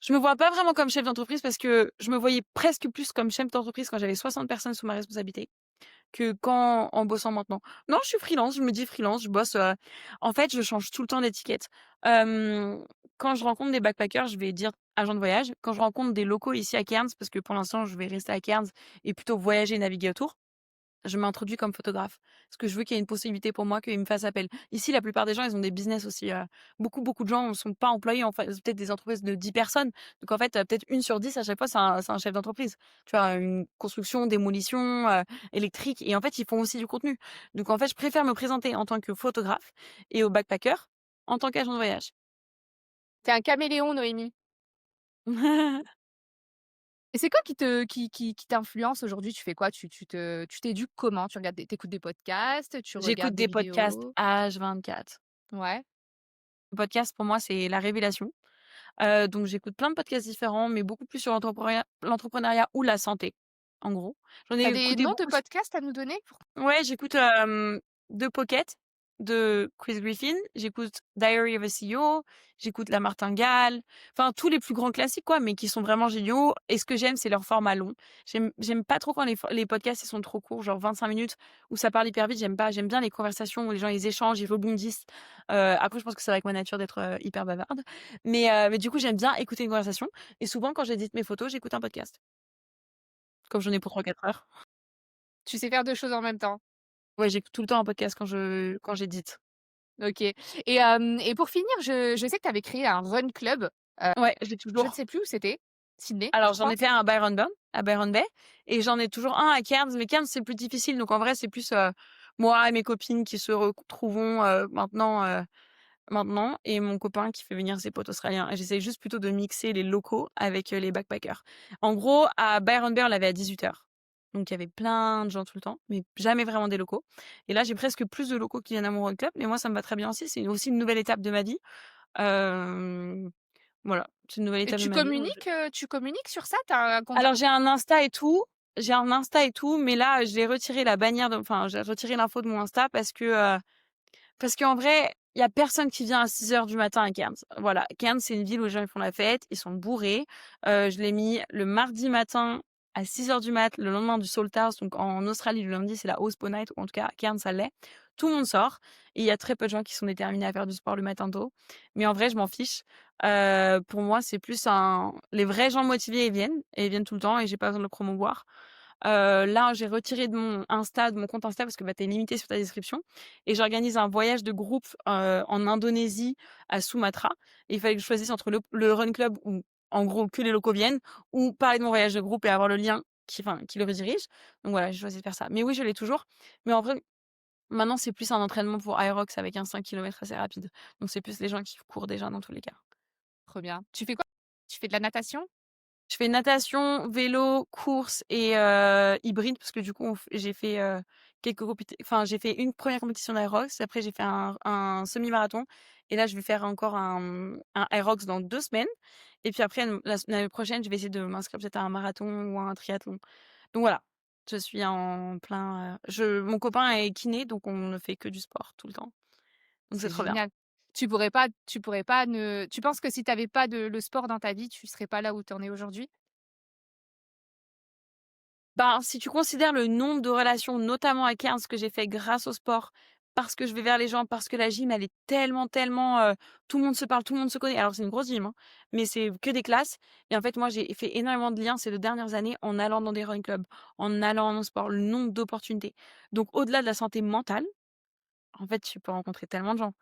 Speaker 2: je me vois pas vraiment comme chef d'entreprise parce que je me voyais presque plus comme chef d'entreprise quand j'avais 60 personnes sous ma responsabilité. Que quand en bossant maintenant. Non, je suis freelance, je me dis freelance, je bosse, en fait, je change tout le temps d'étiquette. Quand je rencontre des backpackers, je vais dire agent de voyage. Quand je rencontre des locaux ici à Cairns, parce que pour l'instant, je vais rester à Cairns et plutôt voyager et naviguer autour, je m'introduis comme photographe. Parce que je veux qu'il y ait une possibilité pour moi qu'ils me fassent appel. Ici, la plupart des gens, ils ont des business aussi, beaucoup de gens ne sont pas employés, en fait, c'est peut-être des entreprises de 10 personnes. Donc en fait, peut-être une sur 10 à chaque fois, c'est un chef d'entreprise. Tu vois? Une construction, démolition, électrique et en fait, ils font aussi du contenu. Donc en fait, je préfère me présenter en tant que photographe et aux backpackers en tant qu'agent de voyage.
Speaker 1: un caméléon, Noémie. Et c'est quoi qui t'influence aujourd'hui? Tu fais quoi? Tu t'éduques comment? Tu regardes tu écoutes des podcasts? Tu
Speaker 2: J'écoute
Speaker 1: regardes des
Speaker 2: des podcasts
Speaker 1: vidéos?
Speaker 2: H24.
Speaker 1: Ouais.
Speaker 2: Le podcast, pour moi, c'est la révélation. Donc j'écoute plein de podcasts différents, mais beaucoup plus sur l'entrepreneuriat ou la santé, en gros. J'en
Speaker 1: Tu
Speaker 2: ai
Speaker 1: as des
Speaker 2: écouté
Speaker 1: noms de
Speaker 2: beaucoup.
Speaker 1: podcasts à nous donner pour
Speaker 2: Ouais, j'écoute, The Pocket de Chris Griffin, j'écoute Diary of a CEO, j'écoute La Martingale, enfin tous les plus grands classiques quoi, mais qui sont vraiment géniaux et ce que j'aime, c'est leur format long. J'aime pas trop quand les podcasts, ils sont trop courts, genre 25 minutes où ça parle hyper vite, j'aime pas. J'aime bien les conversations où les gens, ils échangent, ils rebondissent. Après je pense que c'est avec ma nature d'être, hyper bavarde, mais du coup, j'aime bien écouter une conversation et souvent quand j'édite mes photos, j'écoute un podcast, comme j'en ai pour 3-4 heures.
Speaker 1: tu sais faire 2 choses en même temps?
Speaker 2: Ouais, j'écoute tout le temps un podcast quand j'édite.
Speaker 1: OK. Et pour finir, je sais que tu avais créé un run club,
Speaker 2: Ouais, je l'ai
Speaker 1: je ne
Speaker 2: toujours.
Speaker 1: sais plus où c'était. Sydney, je
Speaker 2: Alors j'en
Speaker 1: crois?
Speaker 2: ai fait un à Byron Bay et j'en ai toujours un à Cairns, mais Cairns, c'est plus difficile, donc en vrai, c'est plus, moi et mes copines qui se retrouvons, maintenant et mon copain qui fait venir ses potes australiens et j'essaye juste plutôt de mixer les locaux avec, les backpackers. En gros, à Byron Bay, on l'avait à 18 heures, donc il y avait plein de gens tout le temps, mais jamais vraiment des locaux et là, j'ai presque plus de locaux qui viennent à mon road club, mais moi, ça me va très bien aussi. C'est aussi une nouvelle étape de ma vie. Hem, voilà, c'est une nouvelle
Speaker 1: Et
Speaker 2: étape de ma vie, donc
Speaker 1: tu communiques sur ça? Tu as un compte
Speaker 2: alors j'ai un Insta et tout, mais là, j'ai retiré la bannière de enfin, j'ai retiré l'info de mon Insta parce qu'en vrai Il y a personne qui vient à 6 heures du matin à Cairns. Voilà, Cairns, c'est une ville où les gens ils font la fête, ils sont bourrés. Je l'ai mis le mardi matin à 6 heures du mat, le lendemain du Salthouse. Donc en Australie, le lundi, c'est la Hospo Night, ou en tout cas à Cairns, ça l'est. Tout le monde sort et il y a très peu de gens qui sont déterminés à faire du sport le matin tôt. Mais en vrai, je m'en fiche. Pour moi, c'est plus un les vrais gens motivés, ils viennent et ils viennent tout le temps et j'ai pas besoin de le promouvoir. Là, j'ai retiré de mon Insta, de mon compte Insta parce que, bah, tu es limité sur ta description et j'organise un voyage de groupe, en Indonésie, à Sumatra et il fallait que je choisisse entre le run club où, en gros, que les locaux viennent ou parler de mon voyage de groupe et avoir le lien qui le redirige. Donc voilà, j'ai choisi de faire ça. Mais oui, je l'ai toujours. Mais en vrai, maintenant, c'est plus un entraînement pour Aerox avec un 5 kilomètres assez rapide. Donc c'est plus les gens qui courent déjà dans tous les cas.
Speaker 1: Trop bien. Tu fais quoi? Tu fais de la natation?
Speaker 2: Je fais natation, vélo, course et hybride parce que du coup j'ai fait, j'ai fait une première compétition d'Aerox, après j'ai fait un semi-marathon et là je vais faire encore un Aerox dans 2 semaines et puis après l'année prochaine, je vais essayer de m'inscrire peut-être à un marathon ou à un triathlon. Donc voilà, je suis en plein, mon copain est kiné donc on ne fait que du sport tout le temps. Donc c'est
Speaker 1: C'est
Speaker 2: trop bien.
Speaker 1: génial. Tu pourrais pas ne tu penses que si tu avais pas le sport dans ta vie, tu serais pas là où tu en es aujourd'hui?
Speaker 2: Ben, si tu considères le nombre de relations, notamment à Cairns, que j'ai fait grâce au sport, parce que je vais vers les gens, parce que la gym, elle est tellement, tellement, tout le monde se parle, tout le monde se connaît. Alors c'est une grosse gym, hein, mais c'est que des classes et en fait, moi, j'ai fait énormément de liens ces 2 dernières années en allant dans des run clubs, en allant en sport, le nombre d'opportunités. Donc au-delà de la santé mentale, en fait, tu peux rencontrer tellement de gens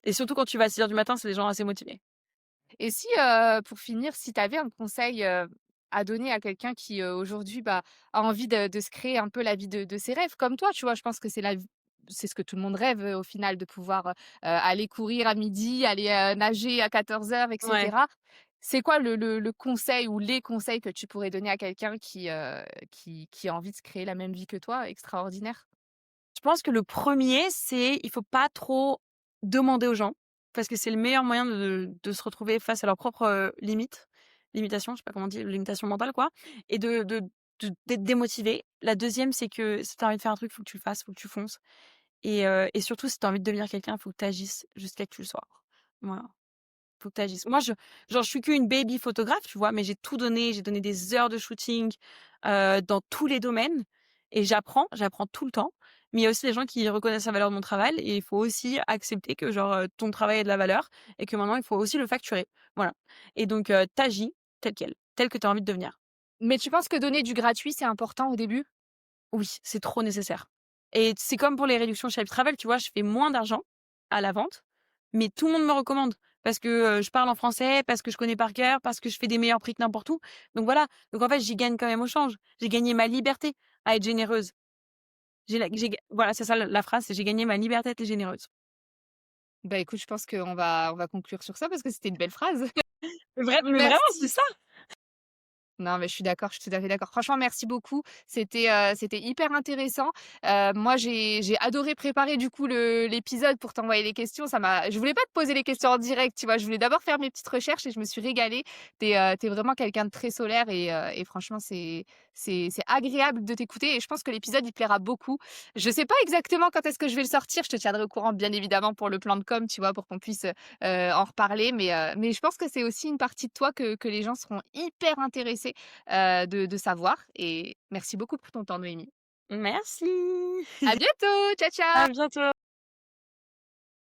Speaker 2: et surtout quand tu vas à 6 heures du matin, c'est des gens assez motivés.
Speaker 1: Et si, pour finir, si tu avais un conseil, à donner à quelqu'un qui, aujourd'hui, bah, a envie de se créer un peu la vie de ses rêves comme toi, tu vois? Je pense que c'est ce que tout le monde rêve, au final de pouvoir, aller courir à midi, aller, nager à 14 heures, et
Speaker 2: Ouais.
Speaker 1: cetera. C'est quoi le conseil ou les conseils que tu pourrais donner à quelqu'un qui a envie de se créer la même vie que toi, extraordinaire?
Speaker 2: Je pense que le premier, c'est il faut pas trop demander aux gens, parce que c'est le meilleur moyen de se retrouver face à leurs propres, limitations, je sais pas comment on dit, limitations mentales quoi et d'être démotivé. La deuxième, c'est que si tu as envie de faire un truc, faut que tu le fasses, faut que tu fonces et surtout si tu as envie de devenir quelqu'un, faut que tu agisses jusqu'à que tu le sois. Voilà. Faut que tu agisses. Moi, je suis qu'une baby photographe, tu vois? Mais j'ai tout donné, j'ai donné des heures de shooting, dans tous les domaines et j'apprends tout le temps. Mais il y a aussi des gens qui reconnaissent la valeur de mon travail et il faut aussi accepter que genre, ton travail a de la valeur et que maintenant il faut aussi le facturer. Voilà et donc tu tel que tu as envie de devenir.
Speaker 1: Mais tu penses que donner du gratuit, c'est important au début?
Speaker 2: Oui, c'est trop nécessaire et c'est comme pour les réductions chez Happy Travel, tu vois? Je fais moins d'argent à la vente, mais tout le monde me recommande parce que, je parle en français, parce que je connais par cœur, parce que je fais des meilleurs prix que n'importe où. Donc voilà, donc en fait, j'y gagne quand même au change. J'ai gagné ma liberté à être généreuse. J'ai ga Voilà, c'est ça la phrase, c'est: «J'ai gagné ma liberté à être généreuse».
Speaker 1: Bah, écoute, je pense qu'on va conclure sur ça parce que c'était une belle phrase.
Speaker 2: Mais vraiment, c'est
Speaker 1: Merci.
Speaker 2: ça!
Speaker 1: Non, mais je suis d'accord, je suis tout à fait d'accord. Franchement, merci beaucoup. C'était hyper intéressant. Moi, j'ai adoré préparer du coup l'épisode pour t'envoyer les questions. Je voulais pas te poser les questions en direct, tu vois? Je voulais d'abord faire mes petites recherches et je me suis régalée. Tu es vraiment quelqu'un de très solaire et franchement, c'est agréable de t'écouter et je pense que l'épisode, il te plaira beaucoup. Je sais pas exactement quand est-ce que je vais le sortir. Je te tiendrai au courant, bien évidemment, pour le plan de com, tu vois? Pour qu'on puisse, en reparler. Mais je pense que c'est aussi une partie de toi que les gens seront hyper intéressés, de savoir et merci beaucoup pour ton temps, Noémie.
Speaker 2: Merci.
Speaker 1: À bientôt! Ciao,
Speaker 2: À
Speaker 1: ciao!
Speaker 2: bientôt.